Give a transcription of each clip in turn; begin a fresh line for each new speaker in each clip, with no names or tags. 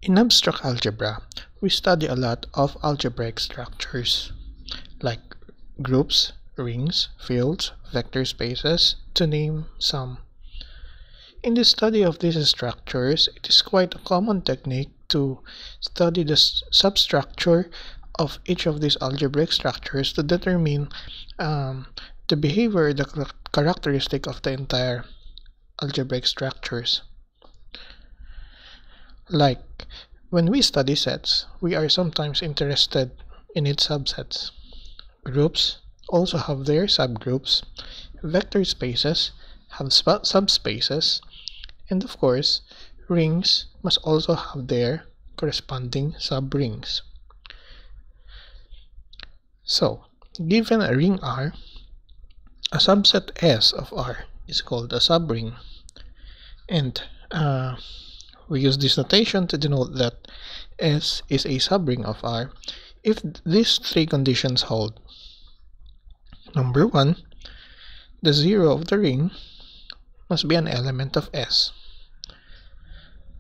In abstract algebra, we study a lot of algebraic structures like groups, rings, fields, vector spaces, to name some. In the study of these structures, it is quite a common technique to study the substructure of each of these algebraic structures to determine the behavior, the characteristic of the entire algebraic structures. Like, when we study sets, we are sometimes interested in its subsets. Groups also have their subgroups. Vector spaces have subspaces. And of course, rings must also have their corresponding subrings. So, given a ring R, a subset S of R is called a subring. And we use this notation to denote that S is a subring of R if these three conditions hold. Number 1, the 0 of the ring must be an element of S.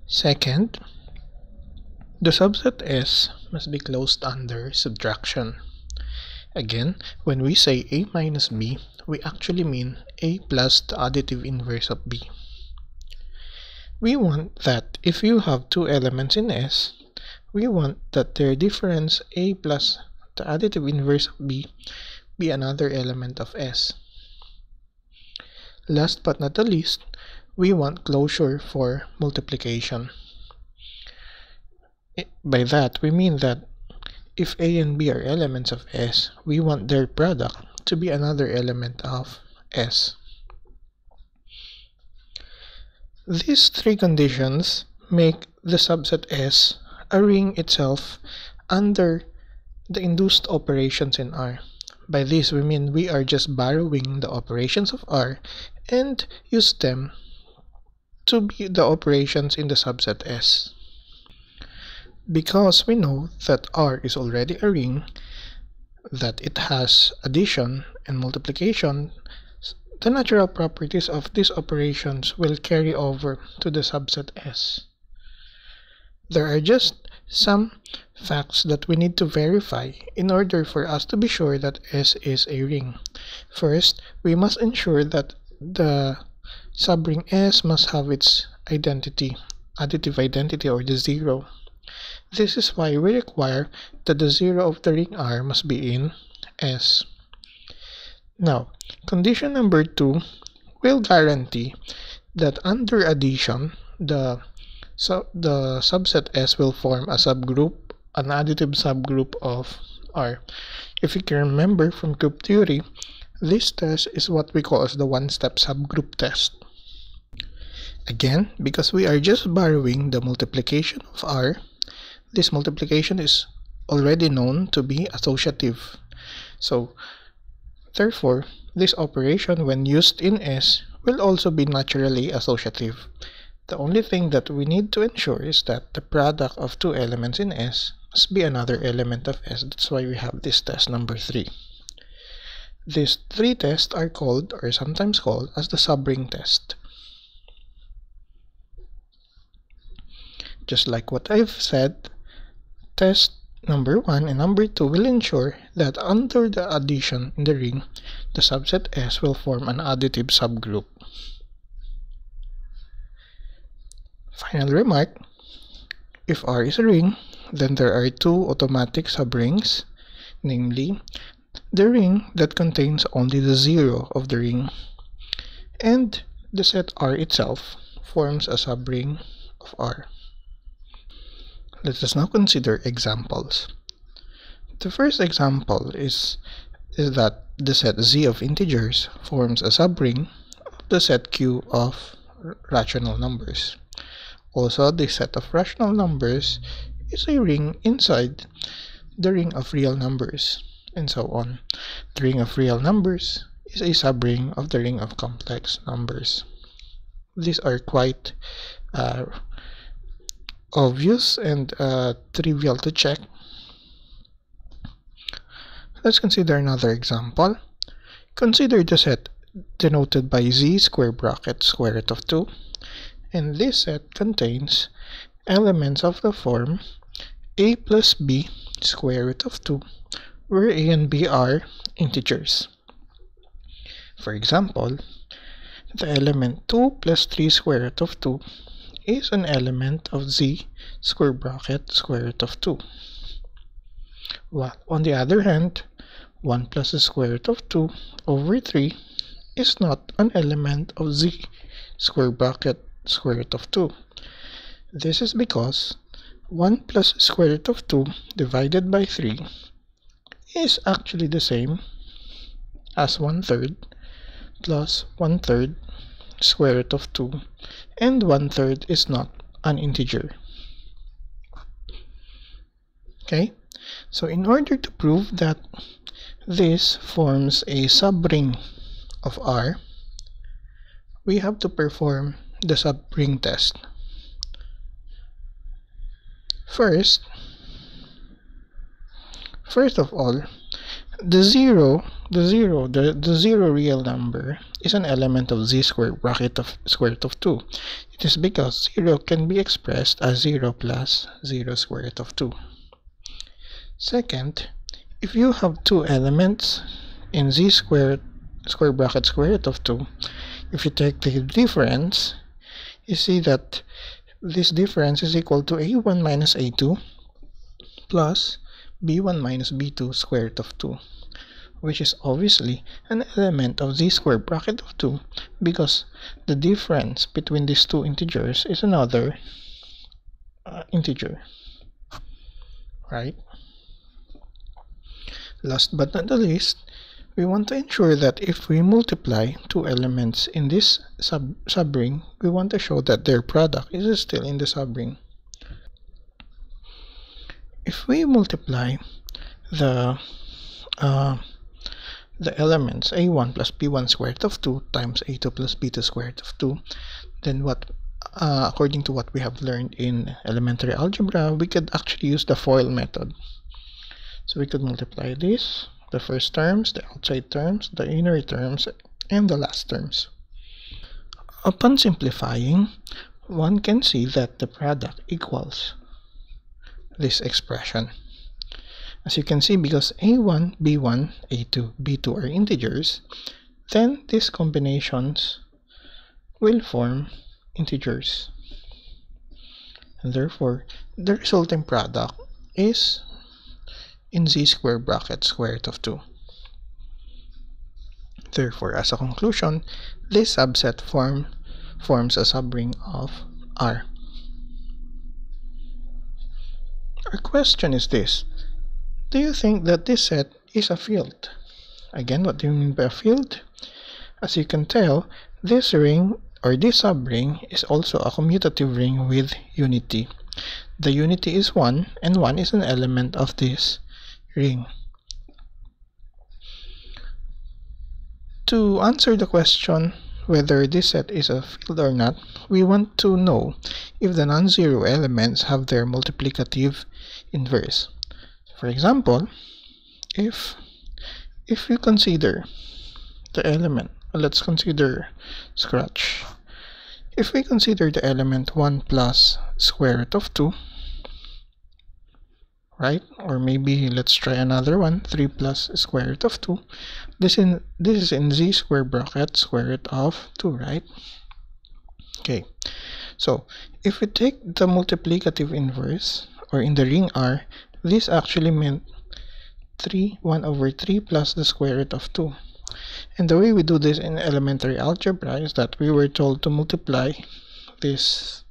Second, the subset S must be closed under subtraction. Again, when we say A minus B, we actually mean A plus the additive inverse of B. We want that if you have two elements in S, we want that their difference A plus the additive inverse of B be another element of S. Last but not the least, we want closure for multiplication. By that, we mean that if A and B are elements of S, we want their product to be another element of S. These three conditions make the subset S a ring itself under the induced operations in R. By this we mean we are just borrowing the operations of R and use them to be the operations in the subset S. Because we know that R is already a ring, that it has addition and multiplication, the natural properties of these operations will carry over to the subset S. There are just some facts that we need to verify in order for us to be sure that S is a ring. First, we must ensure that the subring S must have its identity, additive identity, or the 0. This is why we require that the 0 of the ring R must be in S. Now, condition number 2 will guarantee that under addition, the subset S will form a subgroup, an additive subgroup of R. If you can remember from group theory, this test is what we call as the one-step subgroup test. Again, because we are just borrowing the multiplication of R, this multiplication is already known to be associative. So, therefore, this operation when used in S will also be naturally associative. The only thing that we need to ensure is that the product of two elements in S must be another element of S. That's why we have this test number 3. These three tests are called, or sometimes called, as the subring test. Just like what I've said, test number 1 and number 2 will ensure that under the addition in the ring, the subset S will form an additive subgroup. Final remark, if R is a ring, then there are two automatic subrings, namely, the ring that contains only the 0 of the ring, and the set R itself forms a subring of R. Let us now consider examples. The first example is that the set Z of integers forms a subring of the set Q of rational numbers. Also, the set of rational numbers is a ring inside the ring of real numbers, and so on. The ring of real numbers is a subring of the ring of complex numbers. These are quite obvious and trivial to check. Let's consider another example. Consider the set denoted by Z square bracket square root of 2, and this set contains elements of the form a plus b square root of 2, where a and b are integers. For example, the element 2 plus 3 square root of 2 is an element of z square bracket square root of 2. While on the other hand, 1 plus the square root of 2 over 3 is not an element of z square bracket square root of 2. This is because 1 plus square root of 2 divided by 3 is actually the same as 1/3 plus 1/3 square root of 2, and 1/3 is not an integer. Okay, so in order to prove that this forms a subring of R, we have to perform the subring test. First of all, the zero real number is an element of z square bracket of square root of 2. It is because 0 can be expressed as 0 plus 0 square root of 2. Second, if you have two elements in z square bracket square root of 2, if you take the difference, you see that this difference is equal to a1 minus a2 plus b1 minus b2 square root of 2, which is obviously an element of z square bracket of 2 because the difference between these two integers is another integer, right? Last but not the least, we want to ensure that if we multiply two elements in this subring, we want to show that their product is still in the subring. If we multiply the elements a1 plus b1 square root of 2 times a2 plus b2 square root of 2, then according to what we have learned in elementary algebra, we could actually use the FOIL method. So we could multiply this, the first terms, the outside terms, the inner terms, and the last terms. Upon simplifying, one can see that the product equals this expression. As you can see, because a1, b1, a2, b2 are integers, then these combinations will form integers. And therefore, the resulting product is in z square bracket square root of 2. Therefore, as a conclusion, this subset forms a subring of R. Our question is this: do you think that this set is a field? Again, what do you mean by a field? As you can tell, this ring or this subring is also a commutative ring with unity. The unity is 1, and 1 is an element of this ring. To answer the question whether this set is a field or not, we want to know if the non-zero elements have their multiplicative inverse. For example, if we consider the element, let's consider scratch. If we consider the element 1 plus square root of 2, right? Or maybe let's try another one, 3 plus square root of 2. This is in z square bracket square root of 2, right? Okay, so if we take the multiplicative inverse, or in the ring R, this actually meant 1 over 3 plus the square root of 2. And the way we do this in elementary algebra is that we were told to multiply this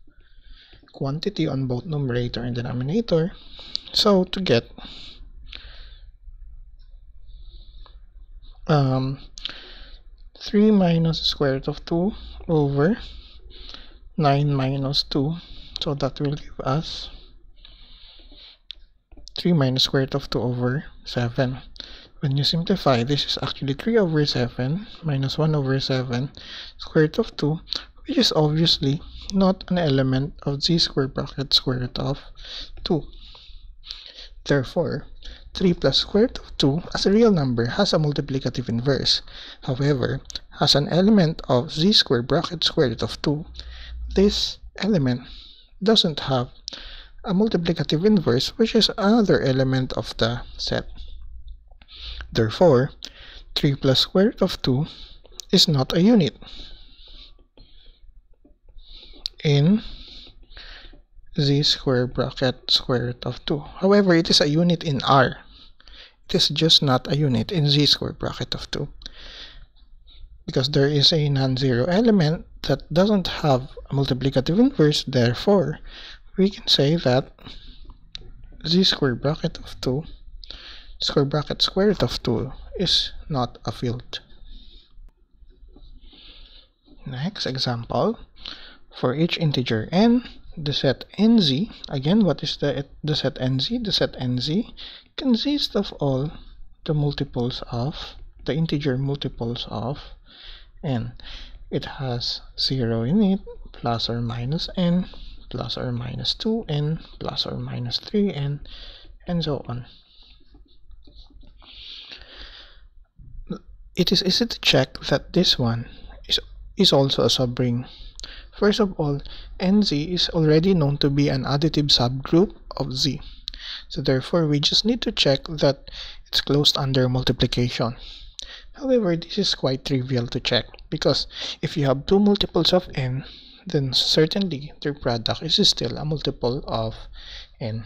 quantity on both numerator and denominator. So to get 3 minus square root of 2 over 9 minus 2, so that will give us 3 minus square root of 2 over 7. When you simplify, this is actually 3 over 7 minus 1 over 7 square root of 2, which is obviously not an element of z square bracket square root of 2. Therefore, 3 plus square root of 2 as a real number has a multiplicative inverse. However, as an element of z square bracket square root of 2, this element doesn't have a multiplicative inverse, which is another element of the set. Therefore, 3 plus square root of 2 is not a unit in z square bracket square root of 2. However, it is a unit in R. It is just not a unit in z square bracket of 2. Because there is a non-zero element that doesn't have a multiplicative inverse, therefore, we can say that z square bracket of 2 square bracket square root of 2 is not a field. Next example, for each integer n, the set nz, again, what is the set nz? The set nz consists of all the multiples of, the integer multiples of n. It has 0 in it, plus or minus n, plus or minus 2n, plus or minus 3n, and so on. It is easy to check that this one is also a subring. First of all, nz is already known to be an additive subgroup of z. So therefore, we just need to check that it's closed under multiplication. However, this is quite trivial to check because if you have two multiples of n, then certainly their product is still a multiple of n.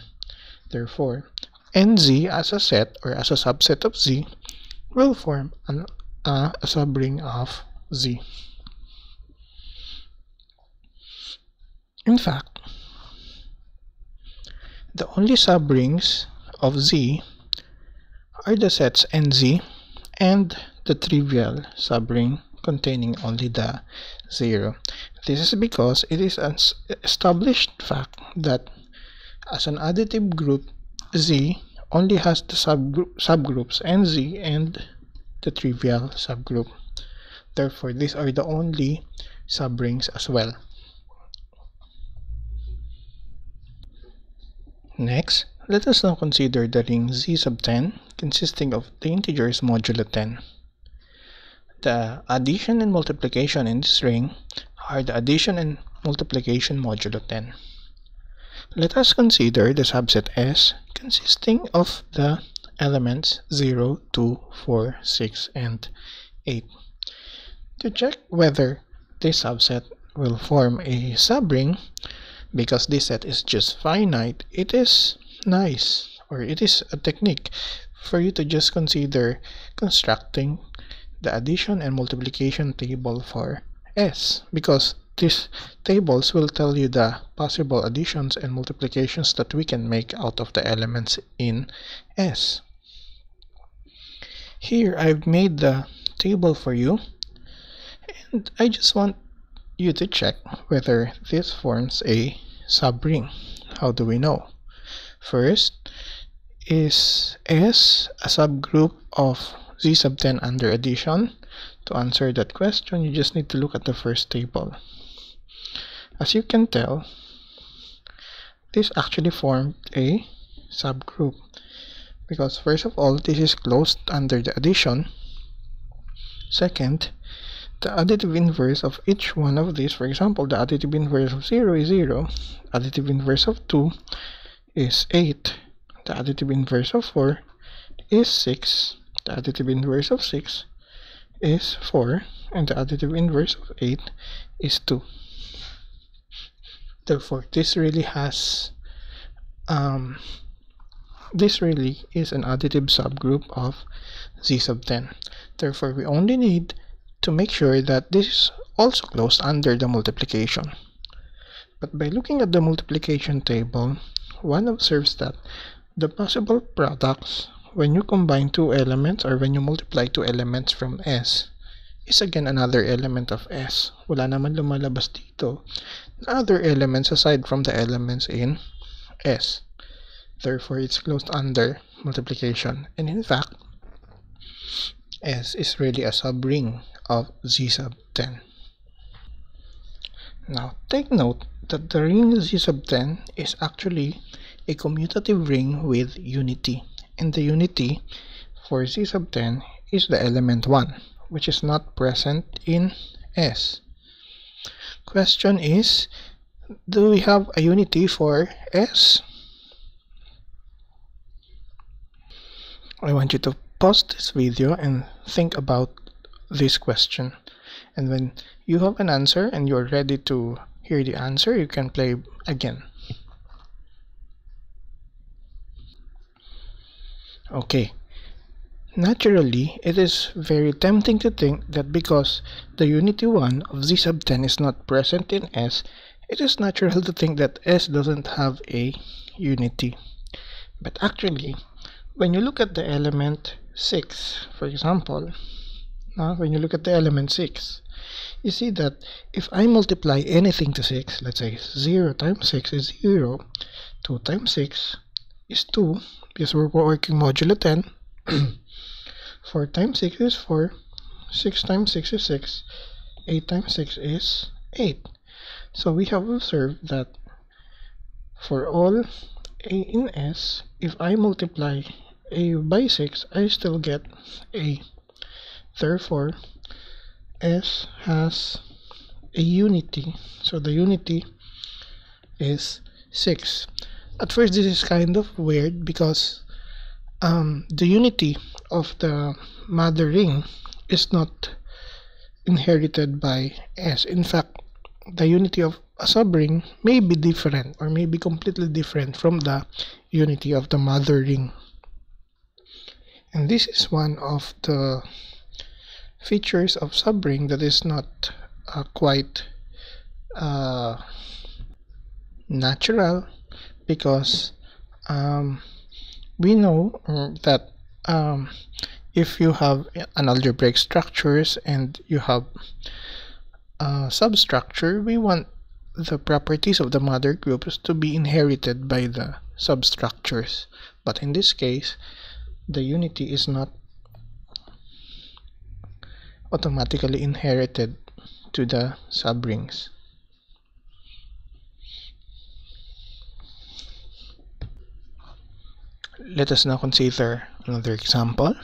Therefore, nz as a set or as a subset of z will form a subring of z. In fact, the only subrings of z are the sets nz and the trivial subring containing only the 0. This is because it is an established fact that as an additive group, z only has the subgroups nz and the trivial subgroup. Therefore, these are the only subrings as well. Next, let us now consider the ring z sub 10 consisting of the integers modulo 10. The addition and multiplication in this ring are the addition and multiplication modulo 10. Let us consider the subset S consisting of the elements 0, 2, 4, 6, and 8. To check whether this subset will form a subring, because this set is just finite, it is nice, or it is a technique for you to just consider constructing the addition and multiplication table for S, because these tables will tell you the possible additions and multiplications that we can make out of the elements in S. Here I've made the table for you, and I just want you to check whether this forms a subring. How do we know? First, is S a subgroup of z sub 10 under addition? To answer that question, you just need to look at the first table. As you can tell, this actually formed a subgroup because first of all, this is closed under the addition. Second, the additive inverse of each one of these, for example, the additive inverse of 0 is 0, additive inverse of 2 is 8, the additive inverse of 4 is 6, the additive inverse of 6 is 4, and the additive inverse of 8 is 2. Therefore, this really is an additive subgroup of z sub 10. Therefore, we only need to make sure that this is also closed under the multiplication. But by looking at the multiplication table, one observes that the possible products when you combine two elements or when you multiply two elements from S is again another element of S. Wala naman lumalabas dito na other elements aside from the elements in S. Therefore, it's closed under multiplication. And in fact, S is really a subring of z sub 10. Now, take note that the ring z sub 10 is actually a commutative ring with unity. And the unity for z sub 10 is the element 1, which is not present in S. Question is, do we have a unity for S? I want you to pause this video and think about this question. And when you have an answer and you're ready to hear the answer, you can play again. Okay. Naturally, it is very tempting to think that because the unity 1 of Z sub 10 is not present in S, it is natural to think that S doesn't have a unity. But actually, when you look at the element 6, for example, when you look at the element 6, you see that if I multiply anything to 6, let's say 0 times 6 is 0, 2 times 6 is 2, because we're working modulo 10, 4 times 6 is 4, 6 times 6 is 6, 8 times 6 is 8. So we have observed that for all A in S, if I multiply A by 6, I still get A. Therefore, S has a unity. So the unity is 6. At first, this is kind of weird because the unity of the mother ring is not inherited by S. In fact, the unity of a subring may be different or may be completely different from the unity of the mother ring. And this is one of the features of subring that is not quite natural, because we know that if you have an algebraic structures and you have a substructure, we want the properties of the mother groups to be inherited by the substructures. But in this case, the unity is not automatically inherited to the subrings. Let us now consider another example.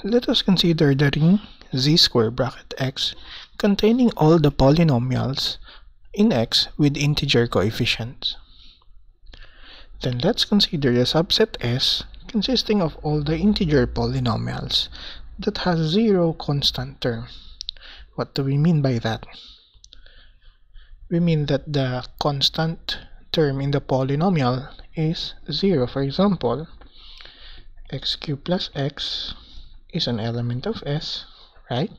Let us consider the ring Z square bracket X containing all the polynomials in X with integer coefficients. Then let's consider the subset S consisting of all the integer polynomials that has 0 constant term. What do we mean by that? We mean that the constant term in the polynomial is 0. For example, x cubed plus x is an element of S, right?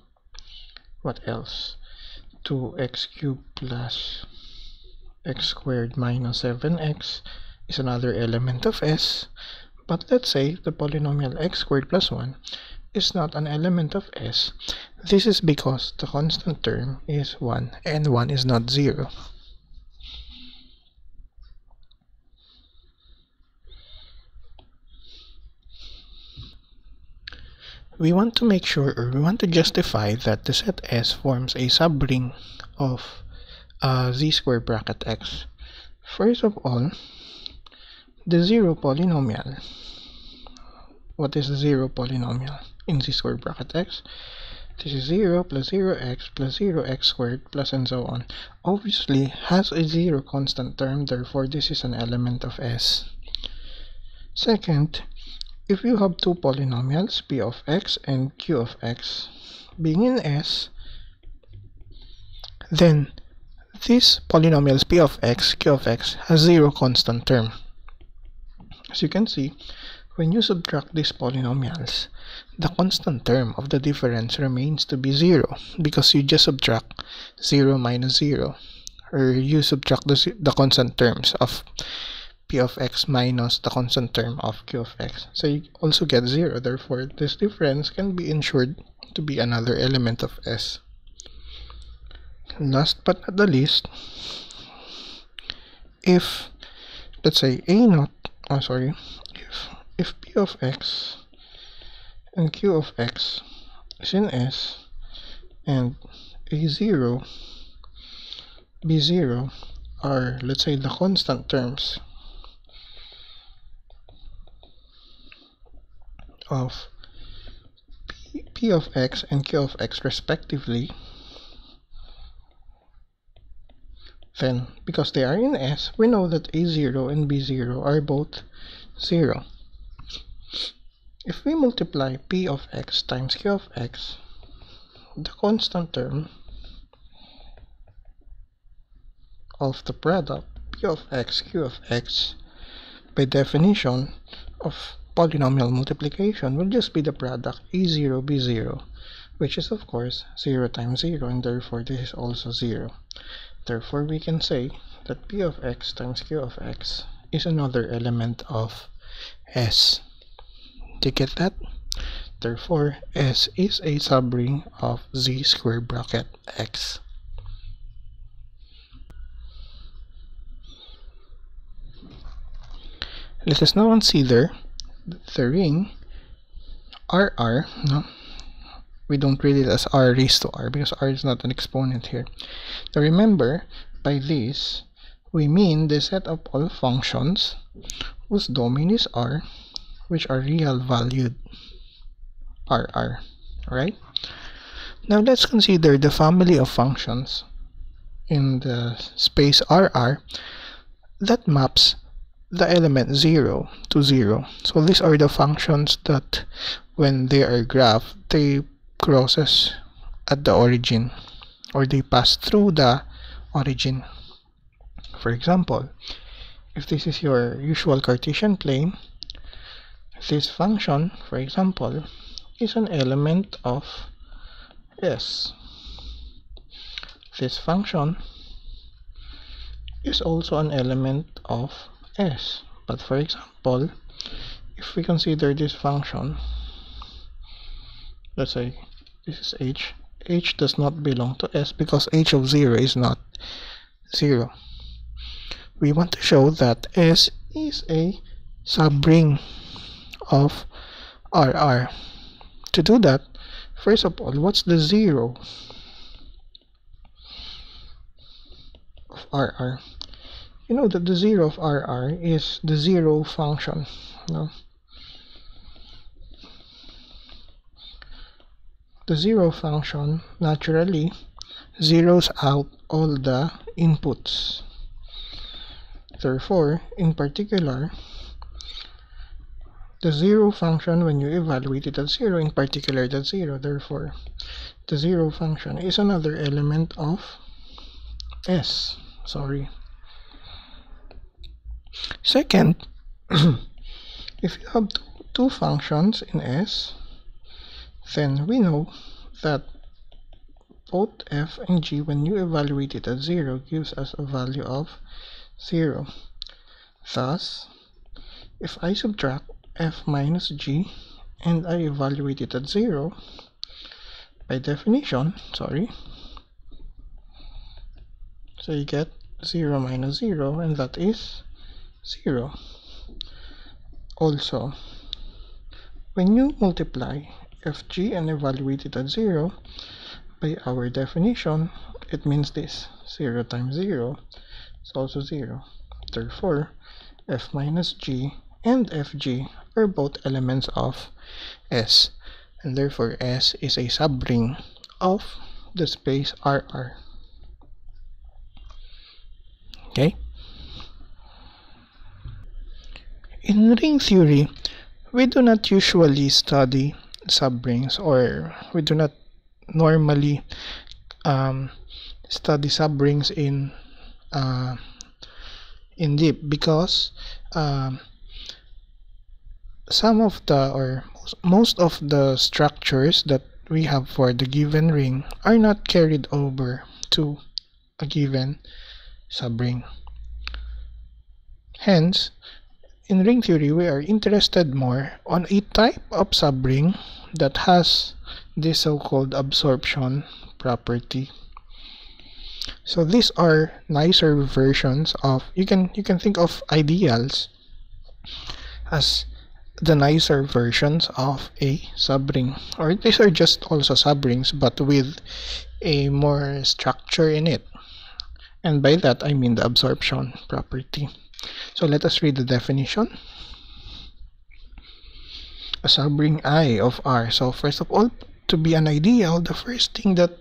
What else? 2x cubed plus x squared minus 7x is another element of S. But let's say the polynomial x squared plus 1 is not an element of S. This is because the constant term is 1 and 1 is not 0. We want to make sure, or we want to justify, that the set S forms a subring of Z squared bracket X. First of all, the 0 polynomial. What is the 0 polynomial in Z squared bracket X? This is 0 plus 0x plus 0x squared plus and so on. Obviously has a 0 constant term, therefore this is an element of S. Second, if you have two polynomials, p of x and q of x, being in S, then these polynomials p of x, q of x has 0 constant term. As you can see, when you subtract these polynomials, the constant term of the difference remains to be 0, because you just subtract 0 minus 0, or you subtract the constant terms of p of x minus the constant term of q of x. So you also get 0, therefore this difference can be ensured to be another element of S. Last but not the least, if, let's say, if p of x and q of x is in S and a0, b0 are, let's say, the constant terms of p of x and q of x respectively, Then, because they are in S, we know that A0 and B0 are both 0. If we multiply P of x times Q of x, the constant term of the product P of x, Q of x, by definition of polynomial multiplication, will just be the product A0, B0, which is of course 0 times 0, and therefore this is also 0. Therefore, we can say that P of x times Q of x is another element of S. Do you get that? Therefore, S is a subring of Z square bracket X. Let us now consider the ring RR. No? We don't read it as R raised to R because R is not an exponent here. Now remember, by this, we mean the set of all functions whose domain is R, which are real valued RR. Alright? Now let's consider the family of functions in the space RR that maps the element 0 to 0. So these are the functions that when they are graphed, they crosses at the origin, or they pass through the origin. For example, if this is your usual Cartesian plane, this function, for example, is an element of S. This function is also an element of S. But for example, if we consider this function, let's say this is H. H does not belong to S because H of 0 is not 0. We want to show that S is a subring of RR. To do that, first of all, what's the 0 of RR? You know that the 0 of RR is the 0 function. No? The 0 function naturally zeroes out all the inputs. Therefore, in particular, the 0 function, when you evaluate it at 0, in particular that's 0. Therefore, the 0 function is another element of S. Second, if you have two functions in S, then we know that both f and g, when you evaluate it at 0, gives us a value of 0. Thus, if I subtract f minus g and I evaluate it at 0, by definition, so you get 0 minus 0, and that is 0. Also, when you multiply fg and evaluate it at 0, by our definition, it means this: 0 times 0 is also 0. Therefore, f minus g and fg are both elements of S, and therefore S is a subring of the space RR. Okay? In ring theory, we do not usually study subrings, or we do not normally study subrings in deep, because some of the, or most of the structures that we have for the given ring are not carried over to a given subring. Hence, in ring theory, we are interested more on a type of subring that has this so-called absorption property. So these are nicer versions of, you can think of ideals as the nicer versions of a subring, or these are just also subrings but with a more structure in it, and by that I mean the absorption property. So let us read the definition. A subring I of R. So first of all, to be an ideal, the first thing that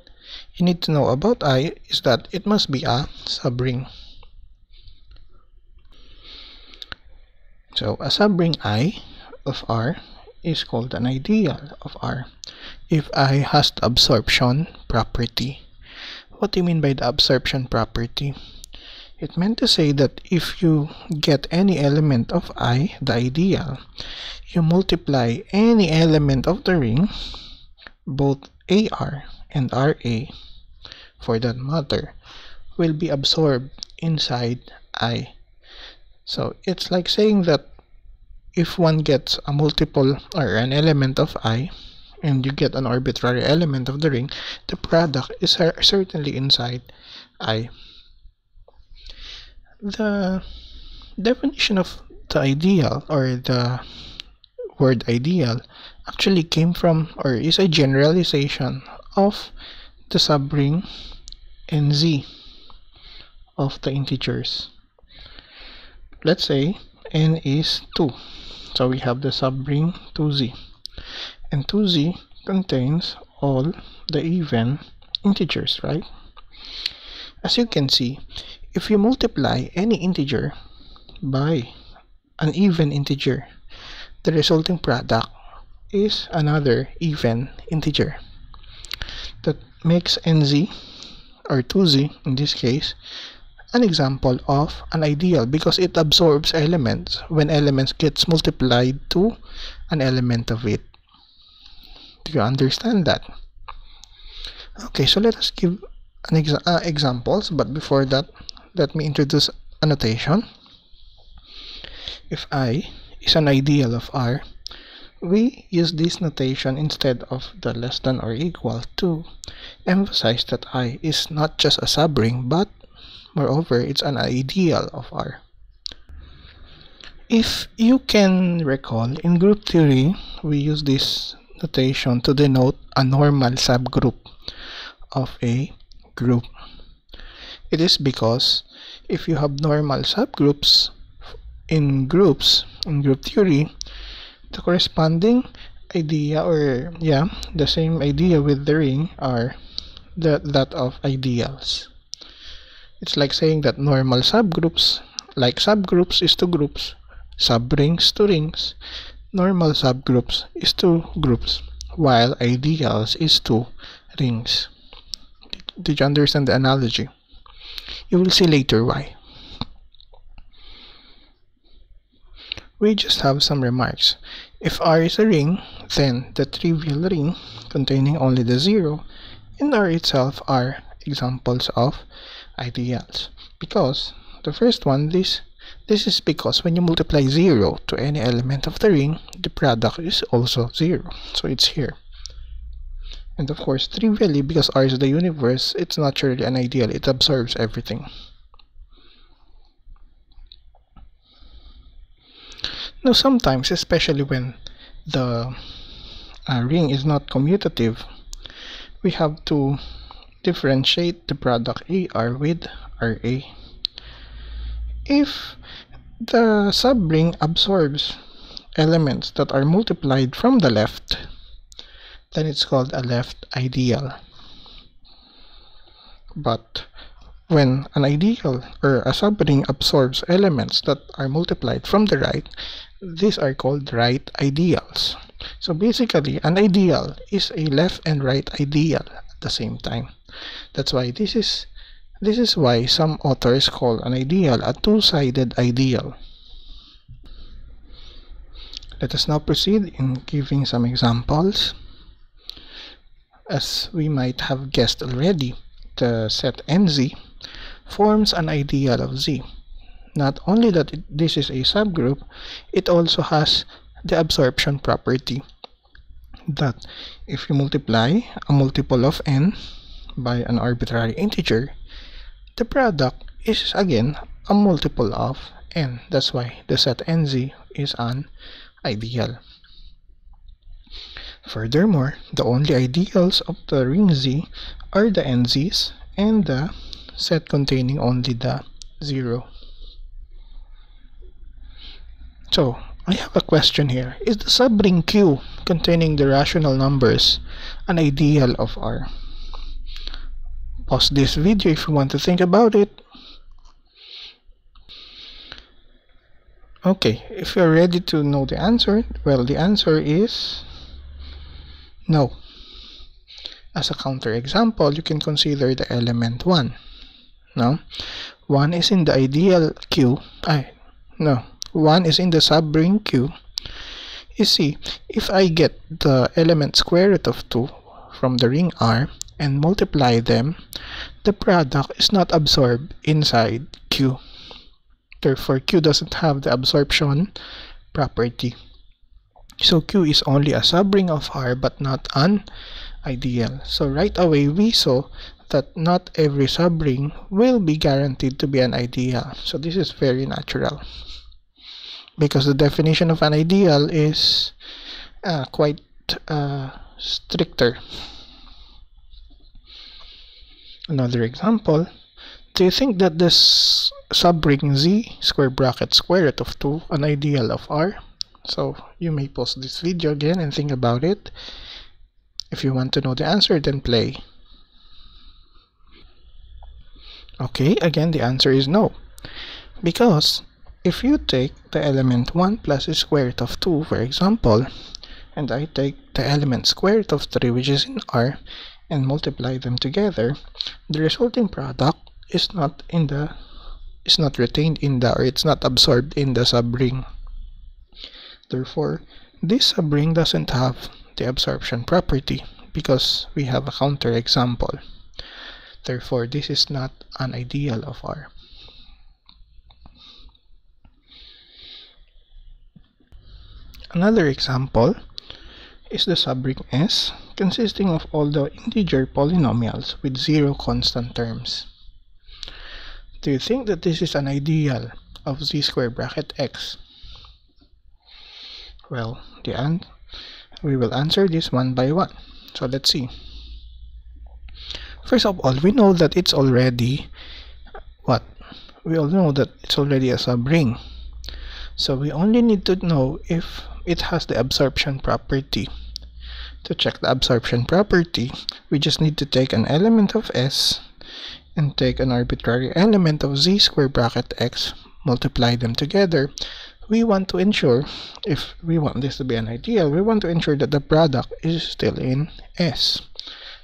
you need to know about I is that it must be a subring. So a subring I of R is called an ideal of R if I has the absorption property. What do you mean by the absorption property? It meant to say that if you get any element of I, the ideal, you multiply any element of the ring, both AR and RA, for that matter, will be absorbed inside I. So it's like saying that if one gets a multiple or an element of I, and you get an arbitrary element of the ring, the product is certainly inside I. The definition of the ideal, or the word ideal, actually came from, or is a generalization of the subring NZ of the integers. Let's say n is 2, so we have the subring 2z, and 2z contains all the even integers, right? As you can see, if you multiply any integer by an even integer, the resulting product is another even integer. That makes nz, or 2z in this case, an example of an ideal because it absorbs elements when elements gets multiplied to an element of it. Do you understand that? Okay, so let us give an examples, but before that, let me introduce a notation. If I is an ideal of R, we use this notation instead of the less than or equal to emphasize that I is not just a subring, but moreover, it's an ideal of R. If you can recall, in group theory, we use this notation to denote a normal subgroup of a group. It is because if you have normal subgroups in group theory, the corresponding idea, or the same idea with the ring, are that of ideals. It's like saying that normal subgroups, like subgroups is to groups, subrings to rings, normal subgroups is to groups, while ideals is to rings. Did you understand the analogy? You will see later why. We just have some remarks. If R is a ring, then the trivial ring containing only the 0 and R itself are examples of ideals. Because the first one, this is because when you multiply 0 to any element of the ring, the product is also 0. So it's here. And of course, trivially, because R is the universe, it's naturally an ideal. It absorbs everything. Now, sometimes, especially when the ring is not commutative, we have to differentiate the product AR with RA. If the subring absorbs elements that are multiplied from the left, then it's called a left ideal. But when an ideal or a subring absorbs elements that are multiplied from the right, these are called right ideals. So basically, an ideal is a left and right ideal at the same time. That's why this is why some authors call an ideal a two-sided ideal. Let us now proceed in giving some examples. As we might have guessed already, the set NZ forms an ideal of Z. Not only that this is a subgroup, it also has the absorption property that if you multiply a multiple of n by an arbitrary integer, the product is again a multiple of n. That's why the set NZ is an ideal. Furthermore, the only ideals of the ring Z are the NZs and the set containing only the 0. So, I have a question here. Is the subring Q containing the rational numbers an ideal of R? pause this video if you want to think about it. Okay, if you're ready to know the answer, well, the answer is no. As a counterexample, you can consider the element 1. No? 1 is in the ideal Q. 1 is in the subring Q. You see, if I get the element square root of 2 from the ring R and multiply them, the product is not absorbed inside Q. Therefore, Q doesn't have the absorption property. So Q is only a subring of R but not an ideal. So right away we saw that not every subring will be guaranteed to be an ideal. So this is very natural, because the definition of an ideal is quite stricter. Another example, do you think that this subring Z square bracket square root of 2 an ideal of R? So you may pause this video again and think about it. If you want to know the answer, then play. Okay, again the answer is no. Because if you take the element 1 plus the square root of 2, for example, and I take the element square root of 3, which is in R, and multiply them together, the resulting product is not retained in the, or it's not absorbed in the subring. Therefore, this subring doesn't have the absorption property because we have a counterexample. Therefore, this is not an ideal of R. Another example is the subring S, consisting of all the integer polynomials with 0 constant terms. Do you think that this is an ideal of Z square bracket X? Well, we will answer this one by one. So let's see. First of all, we know that it's already what? We all know that it's already a subring. So we only need to know if it has the absorption property. To check the absorption property, we just need to take an element of S and take an arbitrary element of Z square bracket X, multiply them together. We want to ensure, if we want this to be an ideal, we want to ensure that the product is still in S.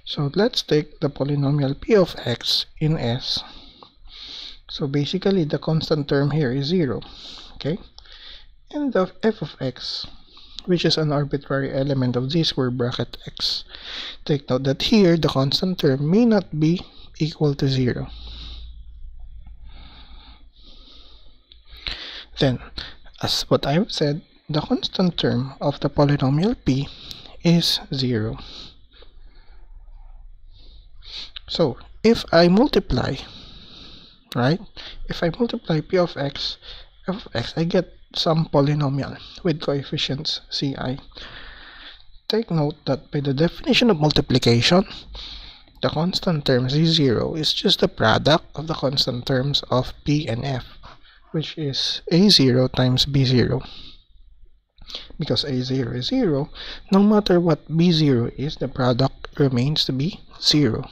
So let's take the polynomial P of X in S. So basically the constant term here is 0. Okay? And the f of x, which is an arbitrary element of Z square bracket X. Take note that here the constant term may not be equal to 0. Then, as what I've said, the constant term of the polynomial P is 0. So, if I multiply, right? If I multiply P of X, F of X, I get some polynomial with coefficients Ci. Take note that by the definition of multiplication, the constant term Z0 is just the product of the constant terms of P and F, which is A0 times B0. Because A0 is 0, no matter what B0 is, the product remains to be 0.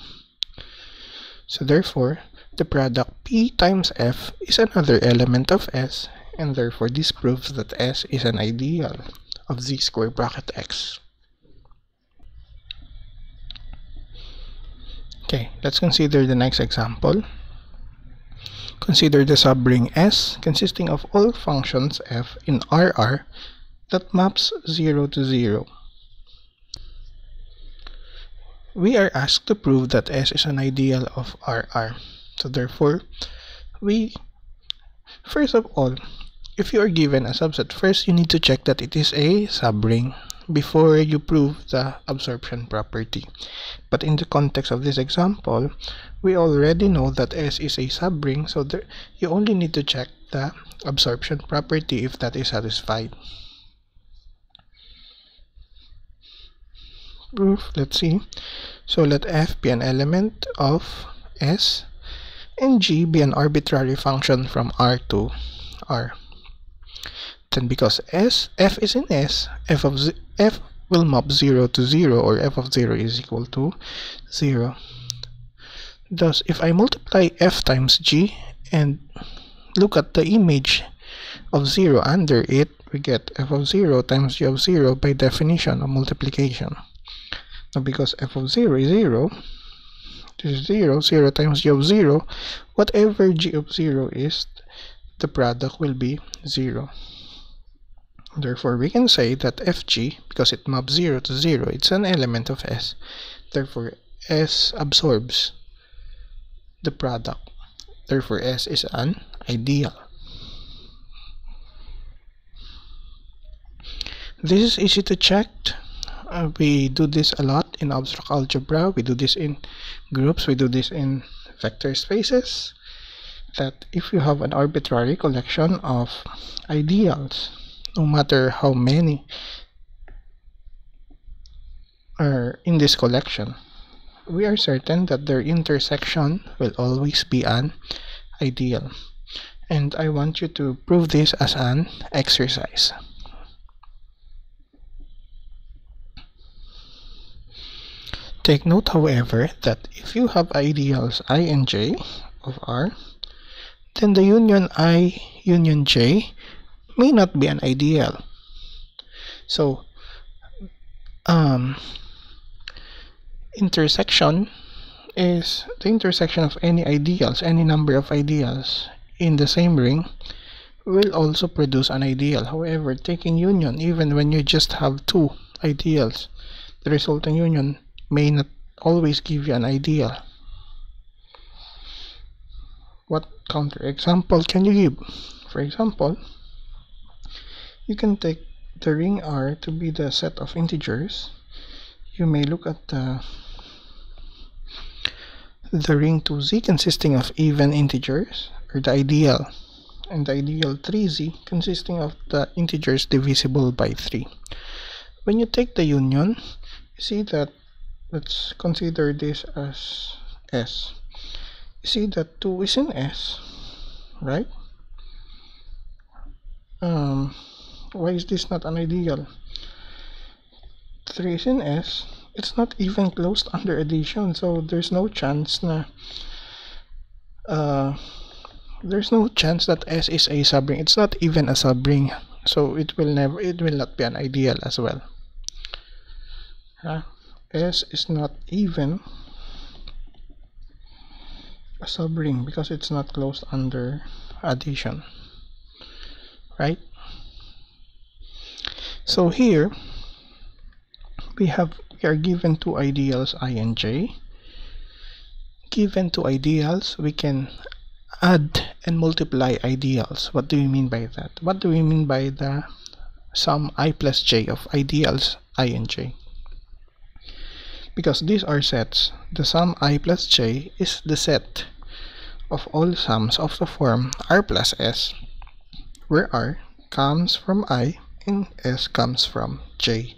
So therefore, the product P times F is another element of S, and therefore this proves that S is an ideal of Z square bracket X. Okay, let's consider the next example. Consider the subring S consisting of all functions f in RR that maps 0 to 0. We are asked to prove that S is an ideal of RR. So therefore, first of all, if you are given a subset, first you need to check that it is a subring before you prove the absorption property. But in the context of this example, we already know that S is a subring, so you only need to check the absorption property if that is satisfied. Proof, let's see. So let F be an element of S and G be an arbitrary function from R to R. Then because F is in S, F will map 0 to 0, or F of 0 is equal to 0. Thus, if I multiply f times g and look at the image of 0 under it, we get f of 0 times g of 0 by definition of multiplication. Now, because f of 0 is 0, this is 0, 0 times g of 0, whatever g of 0 is, the product will be 0. Therefore, we can say that fg, because it maps 0 to 0, it's an element of S. Therefore, S absorbs the product. Therefore, S is an ideal. This is easy to check. We do this a lot in abstract algebra. We do this in groups. We do this in vector spaces. That if you have an arbitrary collection of ideals, no matter how many are in this collection, we are certain that their intersection will always be an ideal. And I want you to prove this as an exercise. Take note, however, that if you have ideals I and j of R, then the union I union j may not be an ideal. So, intersection is the intersection of any ideals, any number of ideals in the same ring will also produce an ideal. However, taking union, even when you just have two ideals, the resulting union may not always give you an ideal. What counterexample can you give? For example, you can take the ring R to be the set of integers. You may look at the ring 2z consisting of even integers, or the ideal, and the ideal 3z consisting of the integers divisible by 3. When you take the union, you see that, let's consider this as S. You see that 2 is in S, right? Why is this not an ideal? 3 is in S. It's not even closed under addition, so there's no chance that S is a subring. It's not even a subring, so it will not be an ideal as well. S is not even a subring because it's not closed under addition, right? So here we are given two ideals I and j. Given two ideals, we can add and multiply ideals. What do we mean by that? What do we mean by the sum I plus j of ideals I and j? Because these are sets, the sum I plus j is the set of all sums of the form R plus S, where R comes from I and S comes from j.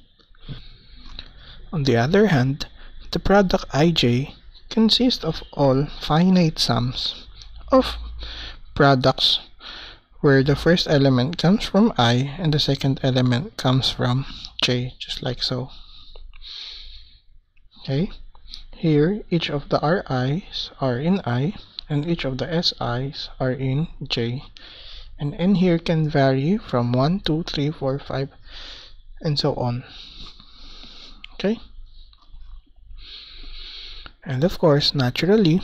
On the other hand, the product ij consists of all finite sums of products where the first element comes from I and the second element comes from j, just like so. Okay, here each of the ri's are in I and each of the si's are in j, and n here can vary from 1, 2, 3, 4, 5 and so on. Okay, and of course, naturally,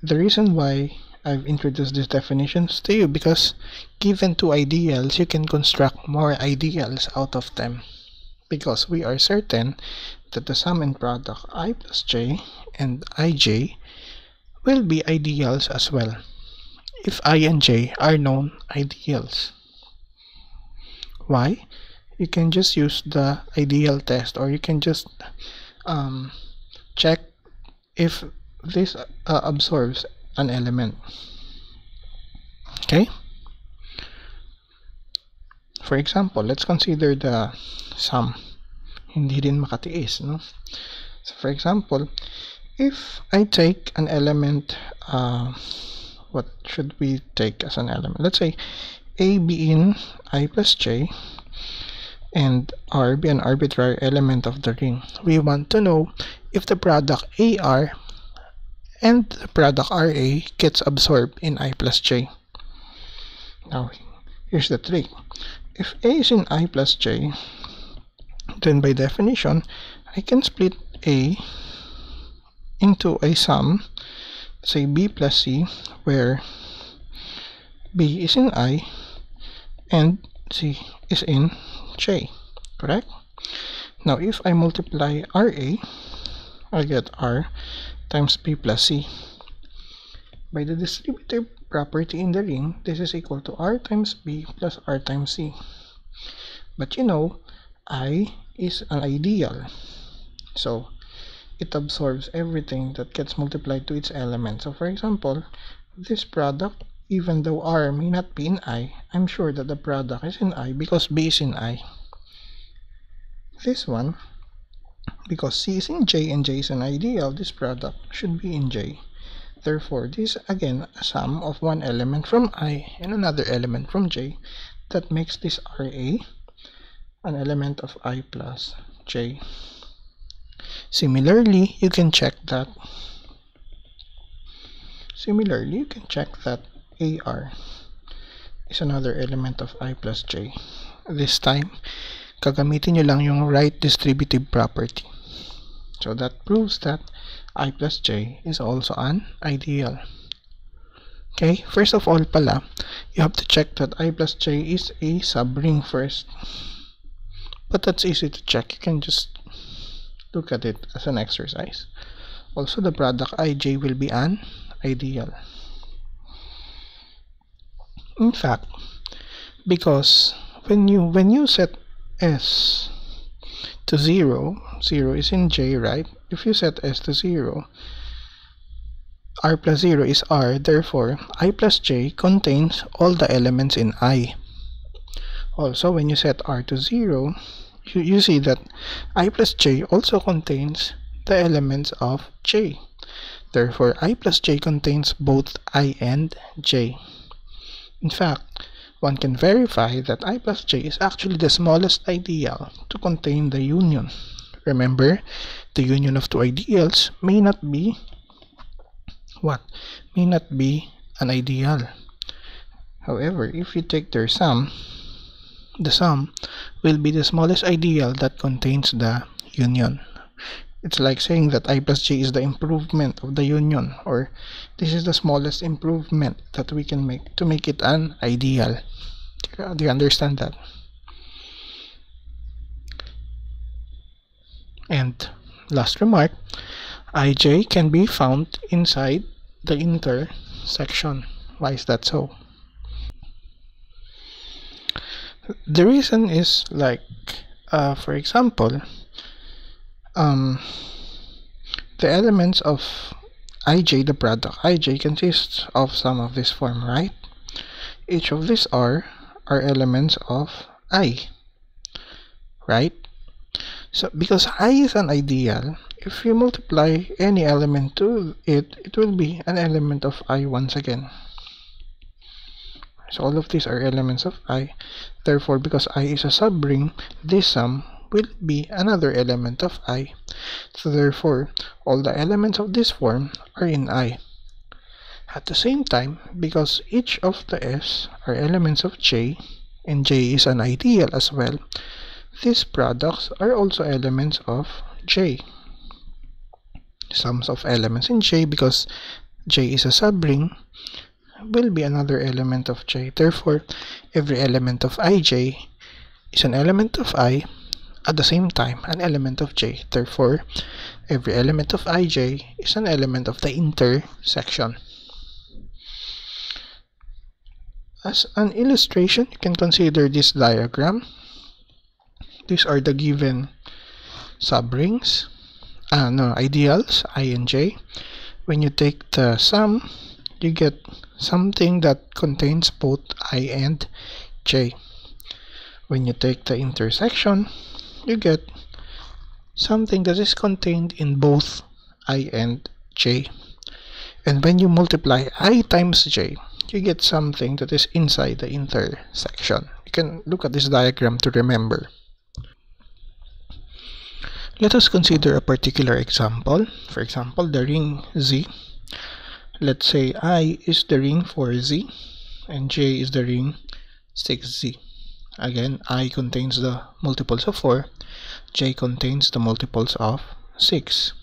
the reason why I've introduced these definitions to you, because given two ideals, you can construct more ideals out of them, because we are certain that the sum and product I plus j and ij will be ideals as well, if I and j are known ideals. Why? You can just use the ideal test, or you can just check if this absorbs an element. Okay, for example, let's consider the sum. Hindi din makatiis, no? So for example, if I take an element, what should we take as an element? Let's say a be in I plus j, and R be an arbitrary element of the ring. We want to know if the product AR and the product RA gets absorbed in I plus J. Now, here's the trick. If A is in I plus J, then by definition, I can split A into a sum, say B plus C, where B is in I and C is in J, correct? Now, if I multiply RA, I get R times B plus C. By the distributive property in the ring, this is equal to R times B plus R times C. But you know, I is an ideal, so it absorbs everything that gets multiplied to its element. So for example, this product, even though R may not be in I, I'm sure that the product is in I because B is in I. This one, because C is in J and J is an ideal, this product should be in J. Therefore, this is again a sum of one element from I and another element from J that makes this RA an element of I plus J. Similarly, you can check that. AR is another element of I plus J. This time, gagamitin nyo lang yung right distributive property. So that proves that I plus J is also an ideal. Okay, first of all pala, you have to check that I plus J is a subring first. But that's easy to check. You can just look at it as an exercise. Also, the product IJ will be an ideal. In fact, because when you set S to 0, 0 is in J, right? If you set S to 0, R plus 0 is R, therefore I plus J contains all the elements in I. Also, when you set R to 0, you see that I plus J also contains the elements of J. Therefore, I plus J contains both I and J. In fact, one can verify that I plus J is actually the smallest ideal to contain the union. Remember, the union of two ideals may not be what? May not be an ideal. However, if you take their sum, the sum will be the smallest ideal that contains the union. It's like saying that I plus J is the improvement of the union, or this is the smallest improvement that we can make to make it an ideal. Do you understand that? And last remark, IJ can be found inside the intersection. Why is that so? The reason is like, for example, the elements of IJ, the product IJ, consists of some of this form, right? Each of these are elements of I, right? So because I is an ideal, if you multiply any element to it, it will be an element of I once again. So all of these are elements of I. Therefore, because I is a subring, this sum will be another element of I. So therefore, all the elements of this form are in I. At the same time, because each of the S are elements of J, and J is an ideal as well, these products are also elements of J. Sums of elements in J, because J is a subring, will be another element of J. Therefore, every element of IJ is an element of I, at the same time an element of J. Therefore, every element of IJ is an element of the intersection. As an illustration, you can consider this diagram. These are the given subrings, ideals, I and J. When you take the sum, you get something that contains both I and J. When you take the intersection, you get something that is contained in both I and J. And when you multiply I times J, you get something that is inside the intersection. You can look at this diagram to remember. Let us consider a particular example. For example, the ring Z. Let's say I is the ring for Z and J is the ring 6Z. Again, I contains the multiples of 4, J contains the multiples of 6.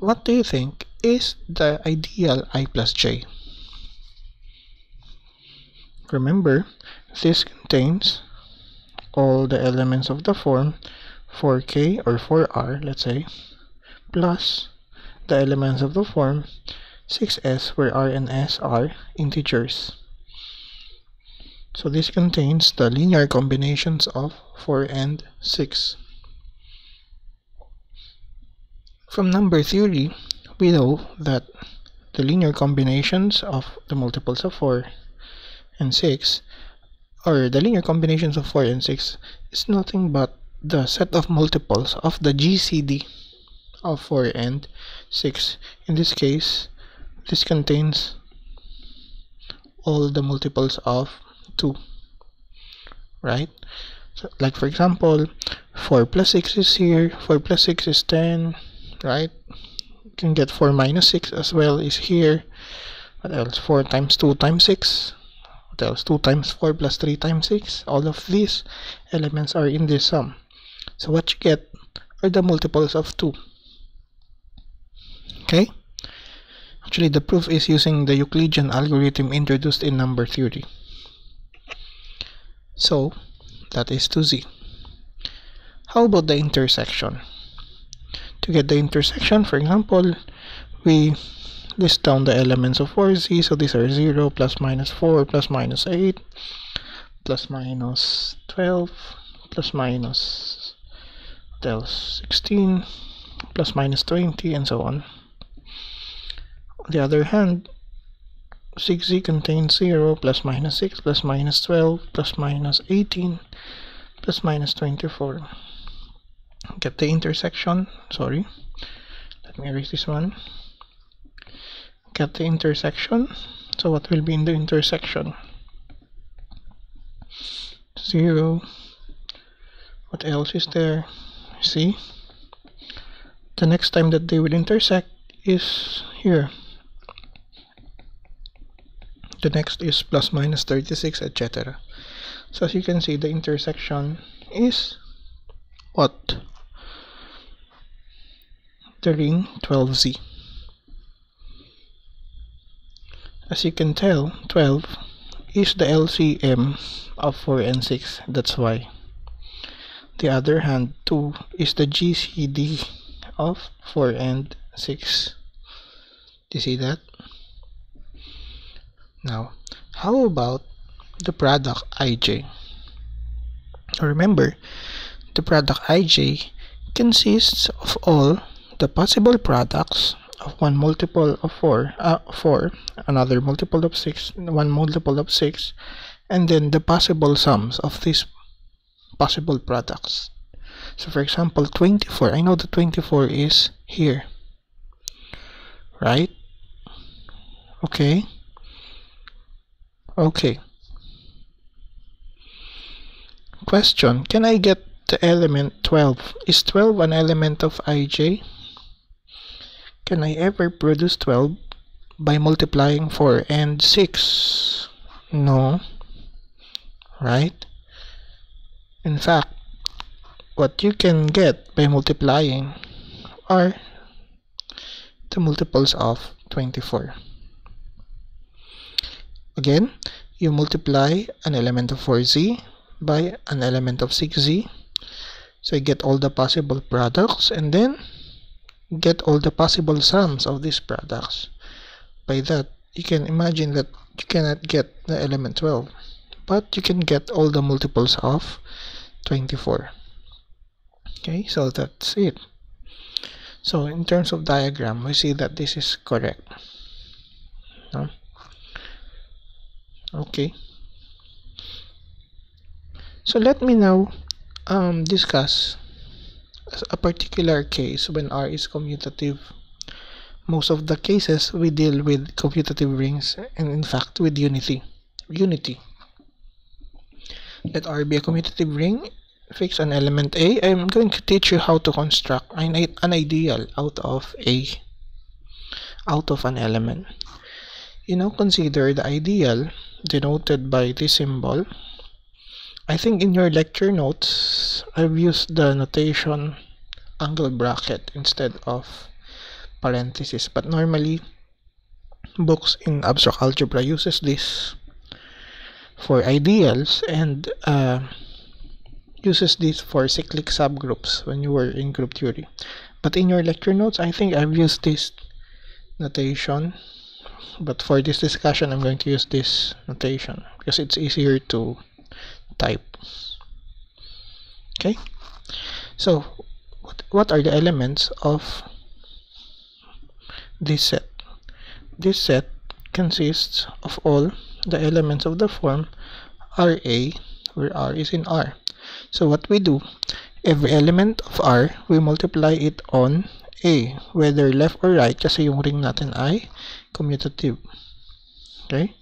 What do you think is the ideal I plus J? Remember, this contains all the elements of the form 4K or 4R, let's say, plus the elements of the form 6S, where R and S are integers. So this contains the linear combinations of 4 and 6. From number theory, we know that the linear combinations of the multiples of 4 and 6, or the linear combinations of 4 and 6, is nothing but the set of multiples of the GCD of 4 and 6. In this case, this contains all the multiples of 2, right? So, like for example, 4 plus 6 is here, 4 plus 6 is 10, right? You can get 4 minus 6 as well is here. What else? 4 times 2 times 6. What else? 2 times 4 plus 3 times 6. All of these elements are in this sum. So what you get are the multiples of 2. Okay? Actually, the proof is using the Euclidean algorithm introduced in number theory. So, that is 2Z. How about the intersection? To get the intersection, for example, we list down the elements of 4Z. So these are 0, plus minus 4, plus minus 8, plus minus 12, plus minus 16, plus minus 20, and so on. On the other hand, 6Z contains 0, plus minus 6, plus minus 12, plus minus 18, plus minus 24. Get the intersection. Sorry, let me erase this one. Get the intersection. So what will be in the intersection? 0. What else is there? See? The next time that they will intersect is here. The next is plus minus 36, etc. So as you can see, the intersection is what? The ring 12Z. As you can tell, 12 is the LCM of 4 and 6. That's why. The other hand, 2 is the GCD of 4 and 6. Do you see that? Now, how about the product IJ? Remember, the product IJ consists of all the possible products of one multiple of 4, another multiple of 6, one multiple of 6, and then the possible sums of these possible products. So for example, 24, I know that 24 is here, right? Okay. Question, can I get the element 12? Is 12 an element of IJ? Can I ever produce 12 by multiplying 4 and 6? No. Right? In fact, what you can get by multiplying are the multiples of 24. Again, you multiply an element of 4Z by an element of 6Z. So you get all the possible products and then get all the possible sums of these products. By that, you can imagine that you cannot get the element 12, but you can get all the multiples of 24. Okay, so that's it. So in terms of diagram, we see that this is correct. No? Okay. So let me now discuss a particular case when R is commutative. Most of the cases we deal with commutative rings, and in fact with unity. Let R be a commutative ring fix an element A, I'm going to teach you how to construct an ideal out of an element. Consider the ideal denoted by this symbol. I think in your lecture notes, I've used the notation angle bracket instead of parenthesis, but normally books in abstract algebra uses this for ideals and uses this for cyclic subgroups when you were in group theory. But in your lecture notes, I think I've used this notation, but for this discussion, I'm going to use this notation because it's easier to type. Okay, so what are the elements of this set? This set consists of all the elements of the form Ra, where R is in R. So what we do, every element of R, we multiply it on A, whether left or right, kasi yung ring natin ay commutative. Okay?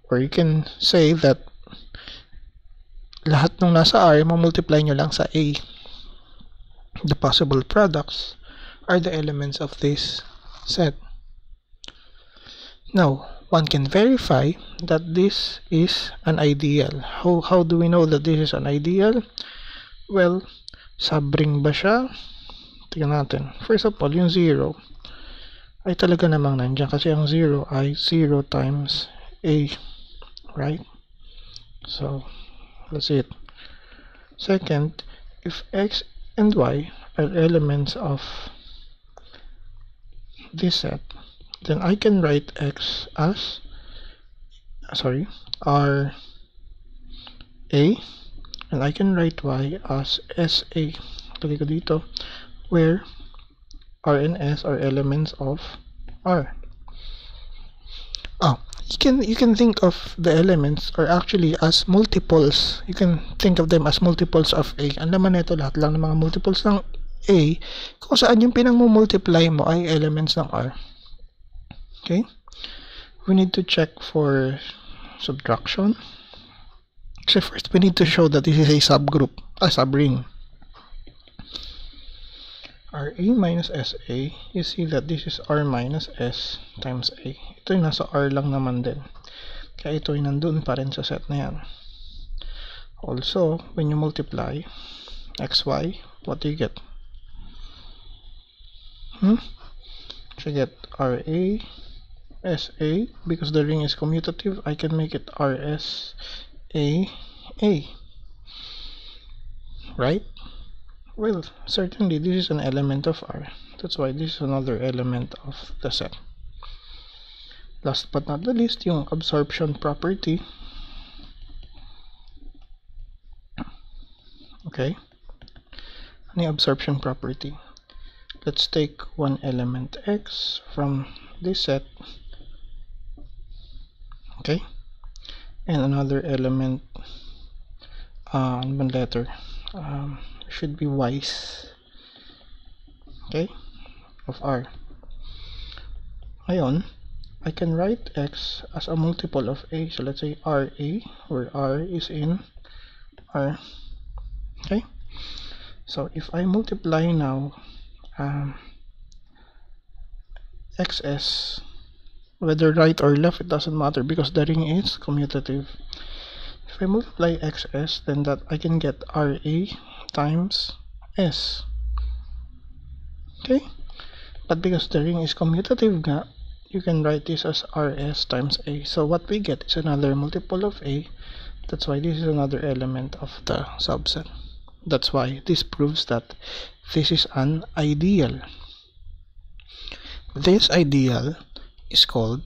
Or you can say that lahat ng nasa R, mamultiply nyo lang sa A. The possible products are the elements of this set. Now, one can verify that this is an ideal. How do we know that this is an ideal? Well, subring ba siya? Tingnan natin. First of all, yung 0 ay talaga namang nandiyan kasi ang 0 ay 0 times A. Right? So, that's it. Second, if X and Y are elements of this set, then I can write X as R A, and I can write Y as SA. Lagay ko dito, where R and S are elements of R. You can think of the elements or actually as multiples. You can think of them as multiples of A. Ang laman nito, lahat lang ng mga multiples ng A, kung saan yung pinang-multiply mo ay elements ng R. Okay? We need to check for subtraction. So first, we need to show that this is a subgroup, a subring. RA minus SA, you see that this is R minus S times A. Ito yung nasa R lang naman din. Kaya ito yung nandun pa rin sa set na yan. Also, when you multiply XY, what do you get? You get RA SA, because the ring is commutative, I can make it RS A. Right? Well, certainly this is an element of R. That's why this is another element of the set. Last but not the least, yung absorption property. Okay? Ano yung absorption property? Let's take one element X from this set. Okay? And another element, ano bang letter? Should be Y's. Okay? Of R. Ngayon, I can write X as a multiple of A. So let's say RA, where R is in R. Okay? So if I multiply now XS, whether right or left, it doesn't matter because the ring is commutative. If I multiply XS, then that I can get RA times S. Okay? But because the ring is commutative nga, you can write this as RS times A. So what we get is another multiple of A. That's why this is another element of the subset. That's why this proves that this is an ideal. This ideal is called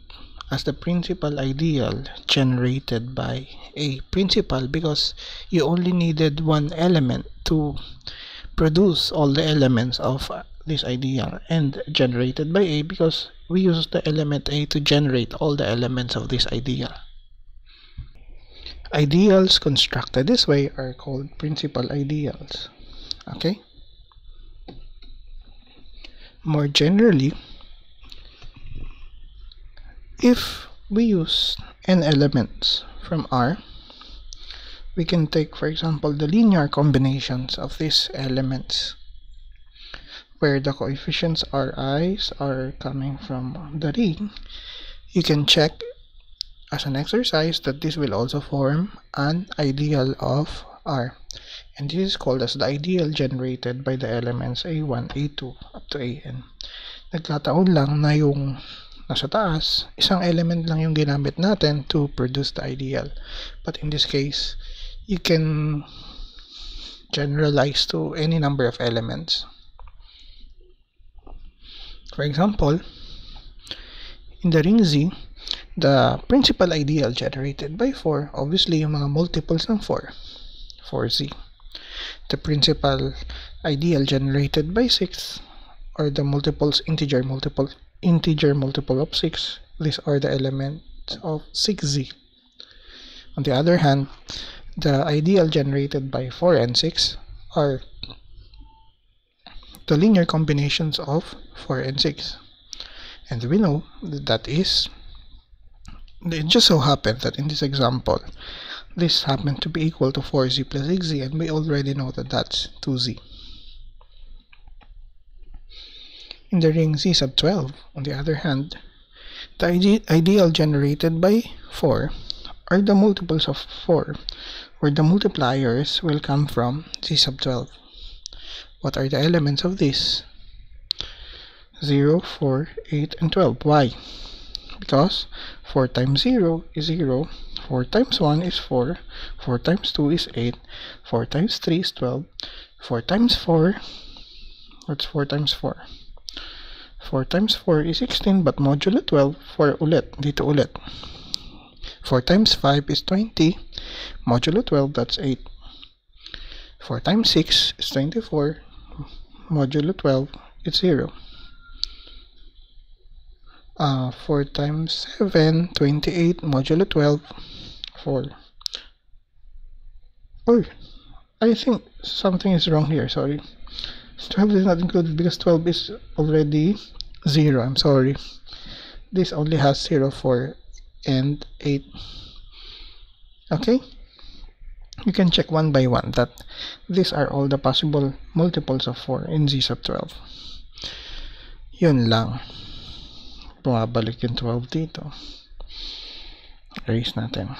as the principal ideal generated by A. Principal because you only needed one element to produce all the elements of this ideal, and generated by A because we use the element A to generate all the elements of this ideal. Ideals constructed this way are called principal ideals. Okay? More generally, if we use n elements from R, we can take, for example, the linear combinations of these elements, where the coefficients Ri's are coming from the ring. You can check as an exercise that this will also form an ideal of R, and this is called as the ideal generated by the elements A1, A2 up to AN. Nagkataon lang na yung nasa taas, isang element lang yung ginamit natin to produce the ideal, but in this case you can generalize to any number of elements. For example, in the ring Z, the principal ideal generated by 4, obviously yung mga multiples ng 4, 4Z. The principal ideal generated by 6 are the multiples, integer multiple of 6. These are the elements of 6Z. On the other hand, the ideal generated by 4 and 6 are the linear combinations of 4 and 6. And we know that is, it just so happened that in this example, this happened to be equal to 4Z plus 6Z, and we already know that that's 2Z. In the ring Z sub 12, on the other hand, the ideal generated by 4 are the multiples of 4, where the multipliers will come from Z sub 12. What are the elements of this? 0, 4, 8, and 12. Why? Because 4 times 0 is 0, 4 times 1 is 4, 4 times 2 is 8, 4 times 3 is 12, 4 times 4, what's 4 times 4? 4 times 4 is 16, but modulo 12, 4 ulit, dito ulit. 4 times 5 is 20, modulo 12, that's 8. 4 times 6 is 24, modulo 12, it's 0. 4 times 7, 28, modulo 12, 4. Oh, I think something is wrong here, sorry. 12 is not included because 12 is already 0, I'm sorry. This only has 0, 4, and 8. Okay? You can check one by one that these are all the possible multiples of 4 in Z sub 12. Yun lang. Bumabalik yung 12 dito. Erase natin.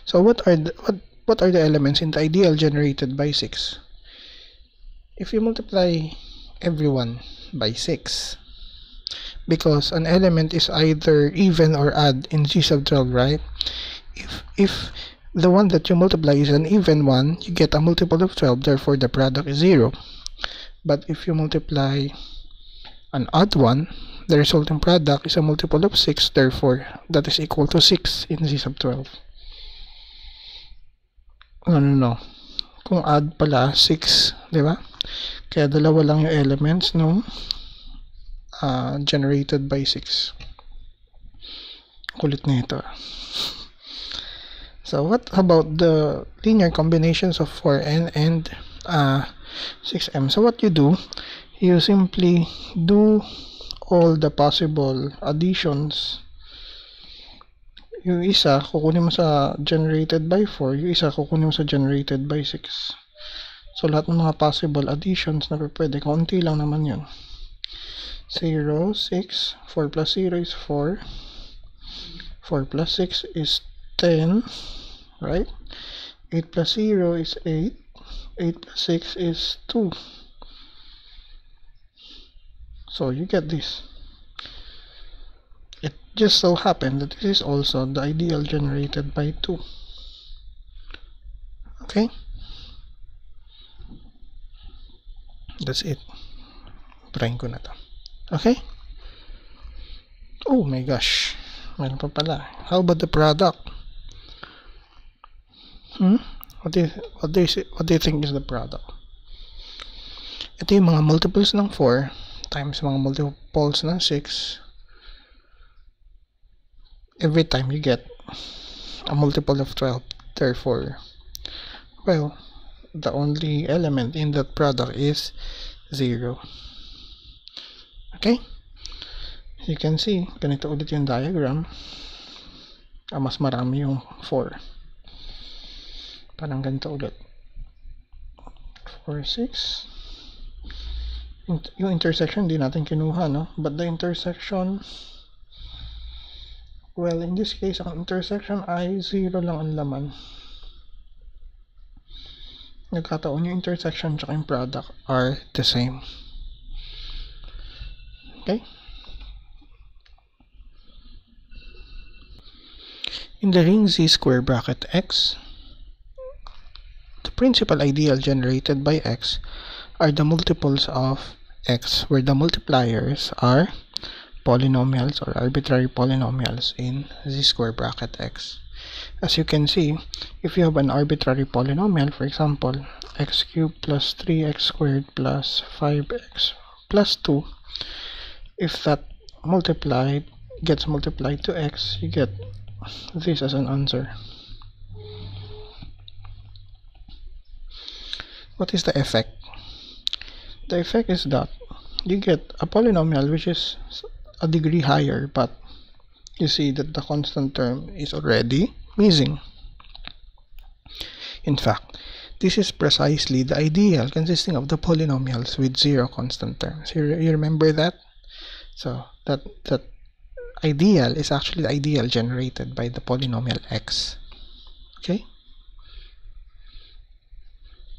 So what are the elements in the ideal generated by 6? If you multiply everyone by 6, because an element is either even or odd in Z sub 12, right? If the one that you multiply is an even one, you get a multiple of 12, therefore the product is 0. But if you multiply an odd one, the resulting product is a multiple of 6, therefore that is equal to 6 in Z sub 12. No. Kung odd pala, 6, di ba? Kaya dalawa lang yung elements no generated by 6. Kulit na ito. So what about the linear combinations of 4n and 6m? So what you do, you simply do all the possible additions. Yung isa, kukunin mo sa generated by 4, yung isa, kukunin mo sa generated by 6. So lahat ng mga possible additions na pwede, konti lang naman yun. 0, 6, 4 plus 0 is 4, 4 plus 6 is 10, right? 8 plus 0 is 8, 8 plus 6 is 2. So you get this. It just so happened that this is also the ideal generated by 2. Okay? That's it. Trying ko na to. Okay? Oh my gosh. Meron pa pala. How about the product? What do you think is the product? Ito yung mga multiples ng 4 times mga multiples ng 6. Every time you get a multiple of 12. Therefore, well, the only element in that product is 0. Okay? You can see, ganito ulit yung diagram. Mas marami yung 4. Parang ganito ulit. 4, 6. Yung intersection di natin kinuha, no? But the intersection, well, in this case, ang intersection ay 0 lang ang laman. Nagkataon yung intersection tsaka yung product are the same. Okay? In the ring Z square bracket X, the principal ideal generated by X are the multiples of X, where the multipliers are polynomials or arbitrary polynomials in Z square bracket X. As you can see, if you have an arbitrary polynomial, for example, x cubed plus 3x squared plus 5x plus 2, if that gets multiplied to x, you get this as an answer. What is the effect? The effect is that you get a polynomial which is a degree higher, but you see that the constant term is already missing. In fact, this is precisely the ideal consisting of the polynomials with 0 constant terms. You remember that? So that ideal is actually the ideal generated by the polynomial x. Okay?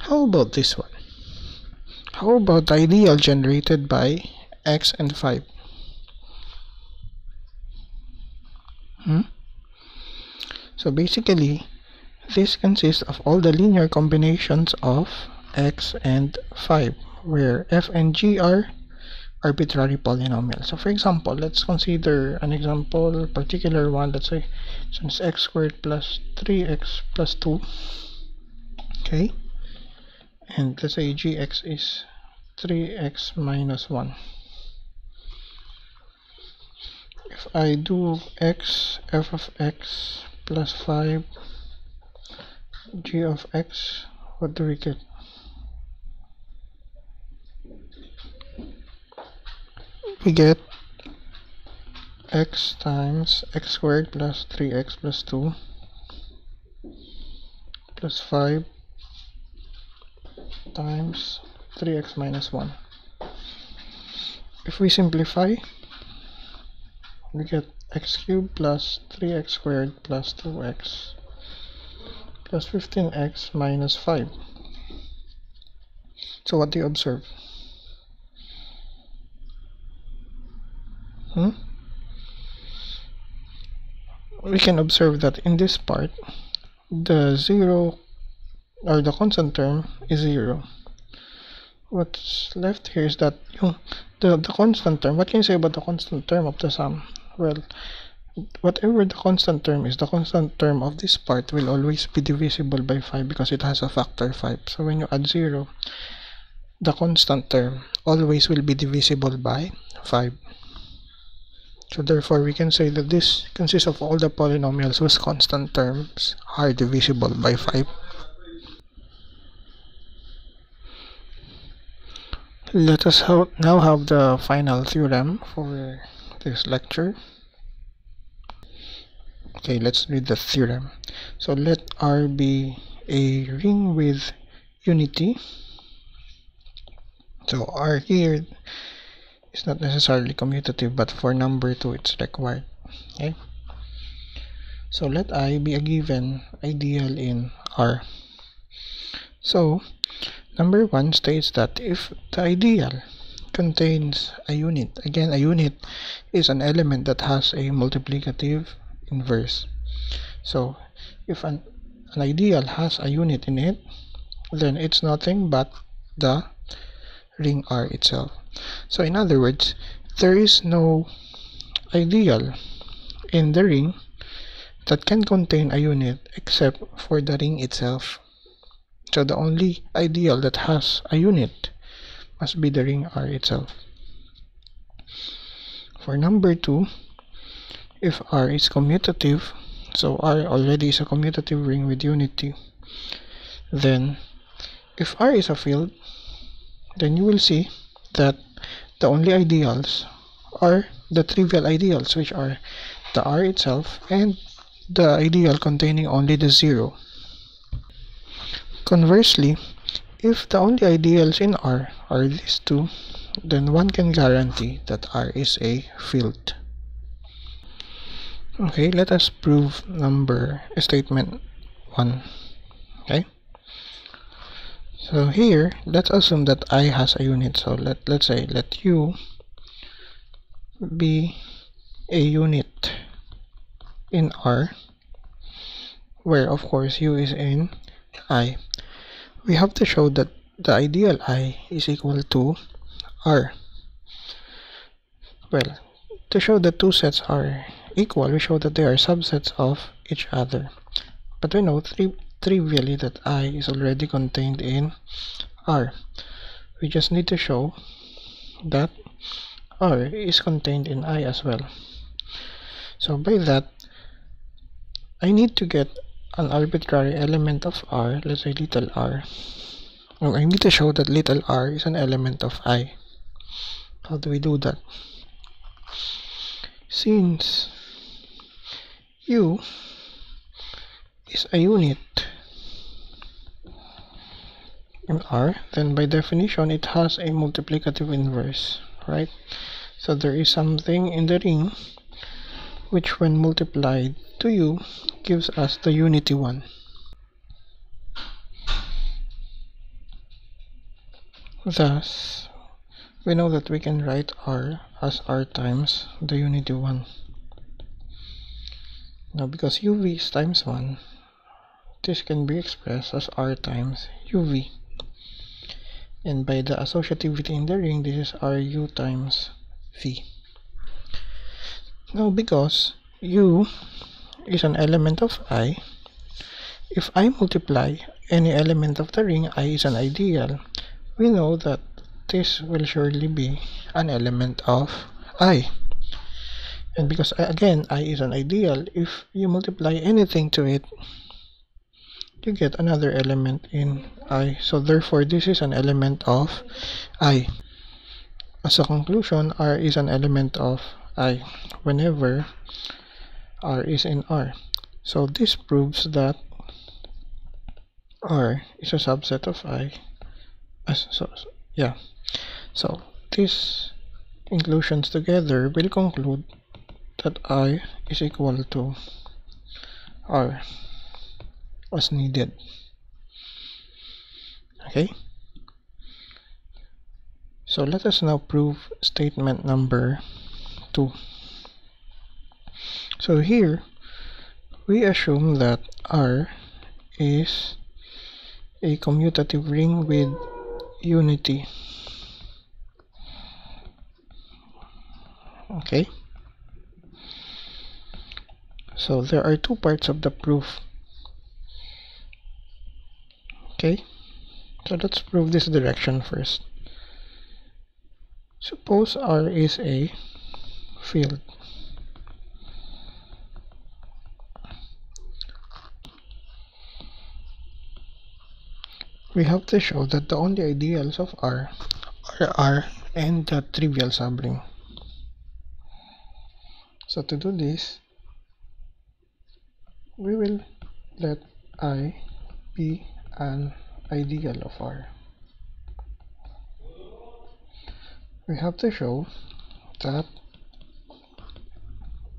How about this one? How about the ideal generated by x and 5? So basically, this consists of all the linear combinations of x and 5, where f and g are arbitrary polynomials. So for example, let's consider an example, particular one. Let's say since x squared plus 3x plus 2, okay, and let's say gx is 3x minus 1. If I do f of x plus 5 g of x, what do we get? We get x times x squared plus 3x plus 2 plus 5 times 3x minus 1. If we simplify, we get x cubed plus 3x squared plus 2x plus 15x minus 5. So what do you observe? We can observe that in this part, the 0 or the constant term is 0. What's left here is that the constant term. What can you say about the constant term of the sum? Well, whatever the constant term is, the constant term of this part will always be divisible by 5 because it has a factor 5. So when you add 0, the constant term always will be divisible by 5. So therefore, we can say that this consists of all the polynomials whose constant terms are divisible by 5. Let us now have the final theorem for this lecture. Okay, let's read the theorem. So let R be a ring with unity. So R here is not necessarily commutative, but for number 2 it's required. Okay, so let I be a given ideal in R. So number 1 states that if the ideal contains a unit, again a unit is an element that has a multiplicative inverse. So if an ideal has a unit in it, then it's nothing but the ring R itself. So in other words, there is no ideal in the ring that can contain a unit except for the ring itself. So the only ideal that has a unit must be the ring R itself. For number 2, if R is commutative, so R already is a commutative ring with unity, then if R is a field, then you will see that the only ideals are the trivial ideals, which are the R itself and the ideal containing only the 0. Conversely, if the only ideals in R are these two, then one can guarantee that R is a field. Okay, let us prove statement 1. Okay, so here let's assume that I has a unit. So let's say let U be a unit in R, where of course U is in I. We have to show that the ideal I is equal to R. Well, to show that two sets are equal, we show that they are subsets of each other. But we know trivially that I is already contained in R. We just need to show that R is contained in I as well. So by that, I need to get an arbitrary element of R, let's say little r. I need to show that little r is an element of I. How do we do that? Since U is a unit in R, then by definition it has a multiplicative inverse, right? So there is something in the ring which when multiplied to U gives us the unity 1. Thus, we know that we can write R as R times the unity 1. Now because UV is times 1, this can be expressed as R times UV. And by the associativity in the ring, this is RU times V. Now because U is an element of I, if I multiply any element of the ring, I is an ideal, we know that this will surely be an element of I. And because again I is an ideal, if you multiply anything to it, you get another element in I. So therefore this is an element of I. As a conclusion, R is an element of I whenever R is in R. So this proves that R is a subset of I. So these inclusions together will conclude that I is equal to R as needed. Okay, so let us now prove statement number 2. So here we assume that R is a commutative ring with unity. Okay, so there are two parts of the proof. Okay, so let's prove this direction first. Suppose R is a field. We have to show that the only ideals of R are R and the trivial subring. So to do this, we will let I be an ideal of R. We have to show that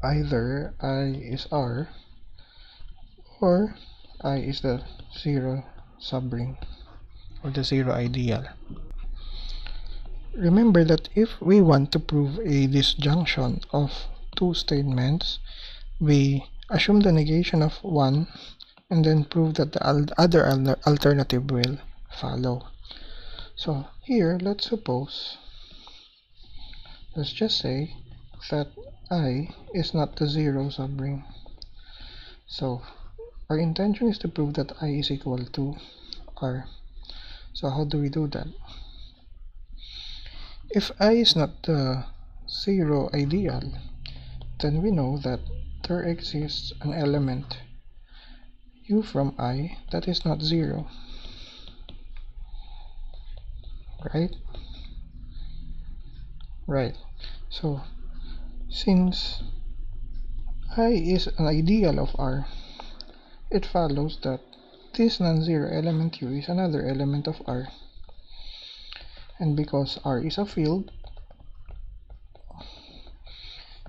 either I is R or I is the zero subring or the zero ideal. Remember that if we want to prove a disjunction of two statements, we assume the negation of one and then prove that the other alternative will follow. So here, let's just say that I is not the zero subring. So our intention is to prove that I is equal to R. So how do we do that? If I is not the zero ideal, then we know that there exists an element U from I that is not zero. Right? So since I is an ideal of R, it follows that this non-zero element U is another element of R. And because R is a field,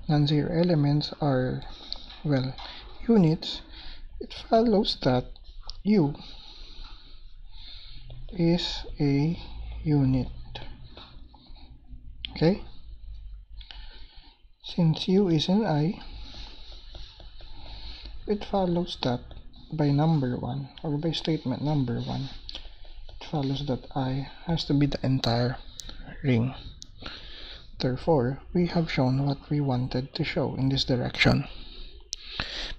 non-zero elements are, well, units, it follows that U is a unit. Okay? Since U is an I, it follows that by number 1, or by statement number 1, it follows that I has to be the entire ring. Therefore, we have shown what we wanted to show in this direction.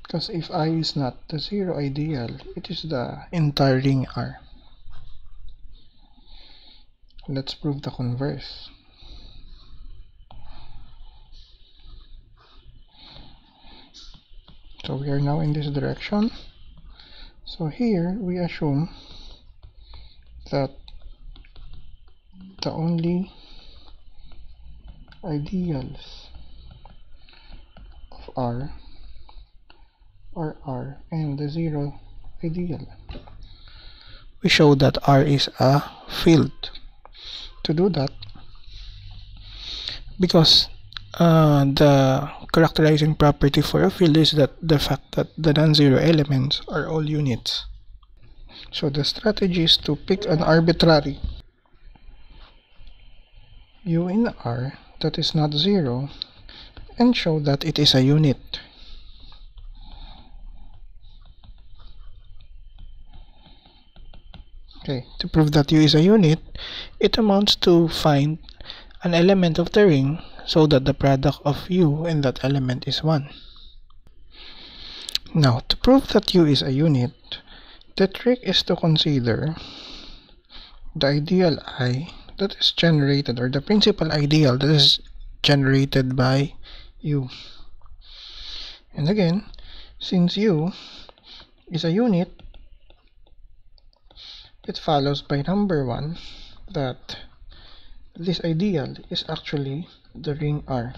Because if I is not the zero ideal, it is the entire ring R. Let's prove the converse. So we are now in this direction. So here we assume that the only ideals of R are R and the zero ideal. We show that R is a field. To do that, because the characterizing property for a field is that the fact that the non-zero elements are all units. So the strategy is to pick an arbitrary U in R that is not zero and show that it is a unit. Okay, to prove that U is a unit, it amounts to find an element of the ring so that the product of U and that element is 1. Now, to prove that U is a unit, the trick is to consider the ideal I that is generated, or the principal ideal that is generated by U. And again, since U is a unit, it follows by number 1 that this ideal is actually the ring R.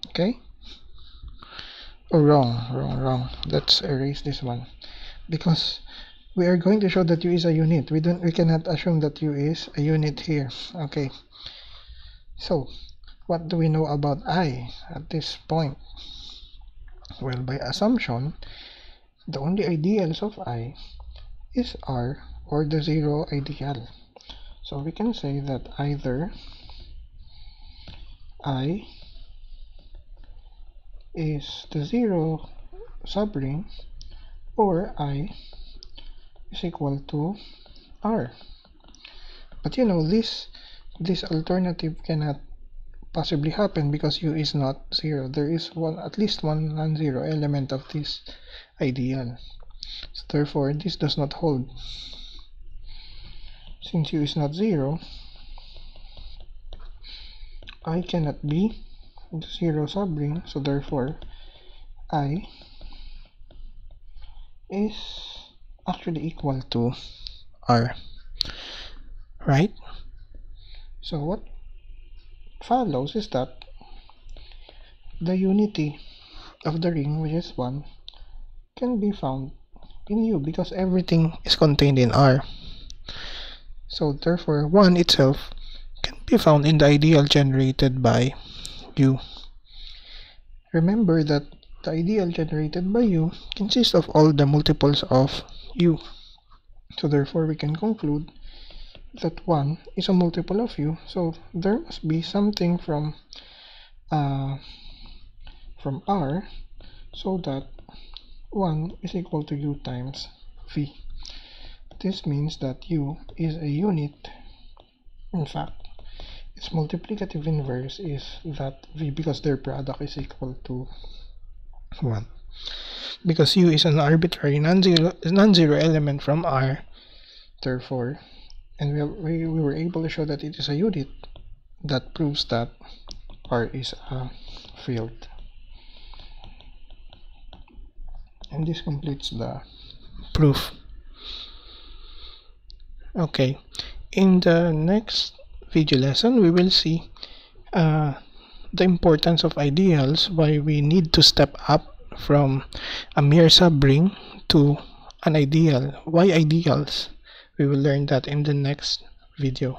Okay? Oh, wrong. Let's erase this one, because we are going to show that U is a unit. We cannot assume that U is a unit here. Okay. So, what do we know about I at this point? Well, by assumption, the only ideals of I is R or the zero ideal. So we can say that either I is the zero subring or I is equal to R. But you know, this alternative cannot possibly happen because U is not zero. There is at least one non-zero element of this ideal. So therefore, this does not hold. Since U is not zero, I cannot be the zero subring, so therefore I is actually equal to R, right? So what follows is that the unity of the ring, which is 1, can be found in U because everything is contained in R. So therefore 1 itself can be found in the ideal generated by U. Remember that the ideal generated by U consists of all the multiples of U. So therefore we can conclude that 1 is a multiple of U. So there must be something from R so that 1 is equal to U times V. This means that U is a unit. In fact, its multiplicative inverse is that V, because their product is equal to 1. Because U is an arbitrary non-zero element from R, therefore, and we were able to show that it is a unit, that proves that R is a field. And this completes the proof. Okay, in the next video lesson we will see the importance of ideals, why we need to step up from a mere subring to an ideal. Why ideals? We will learn that in the next video.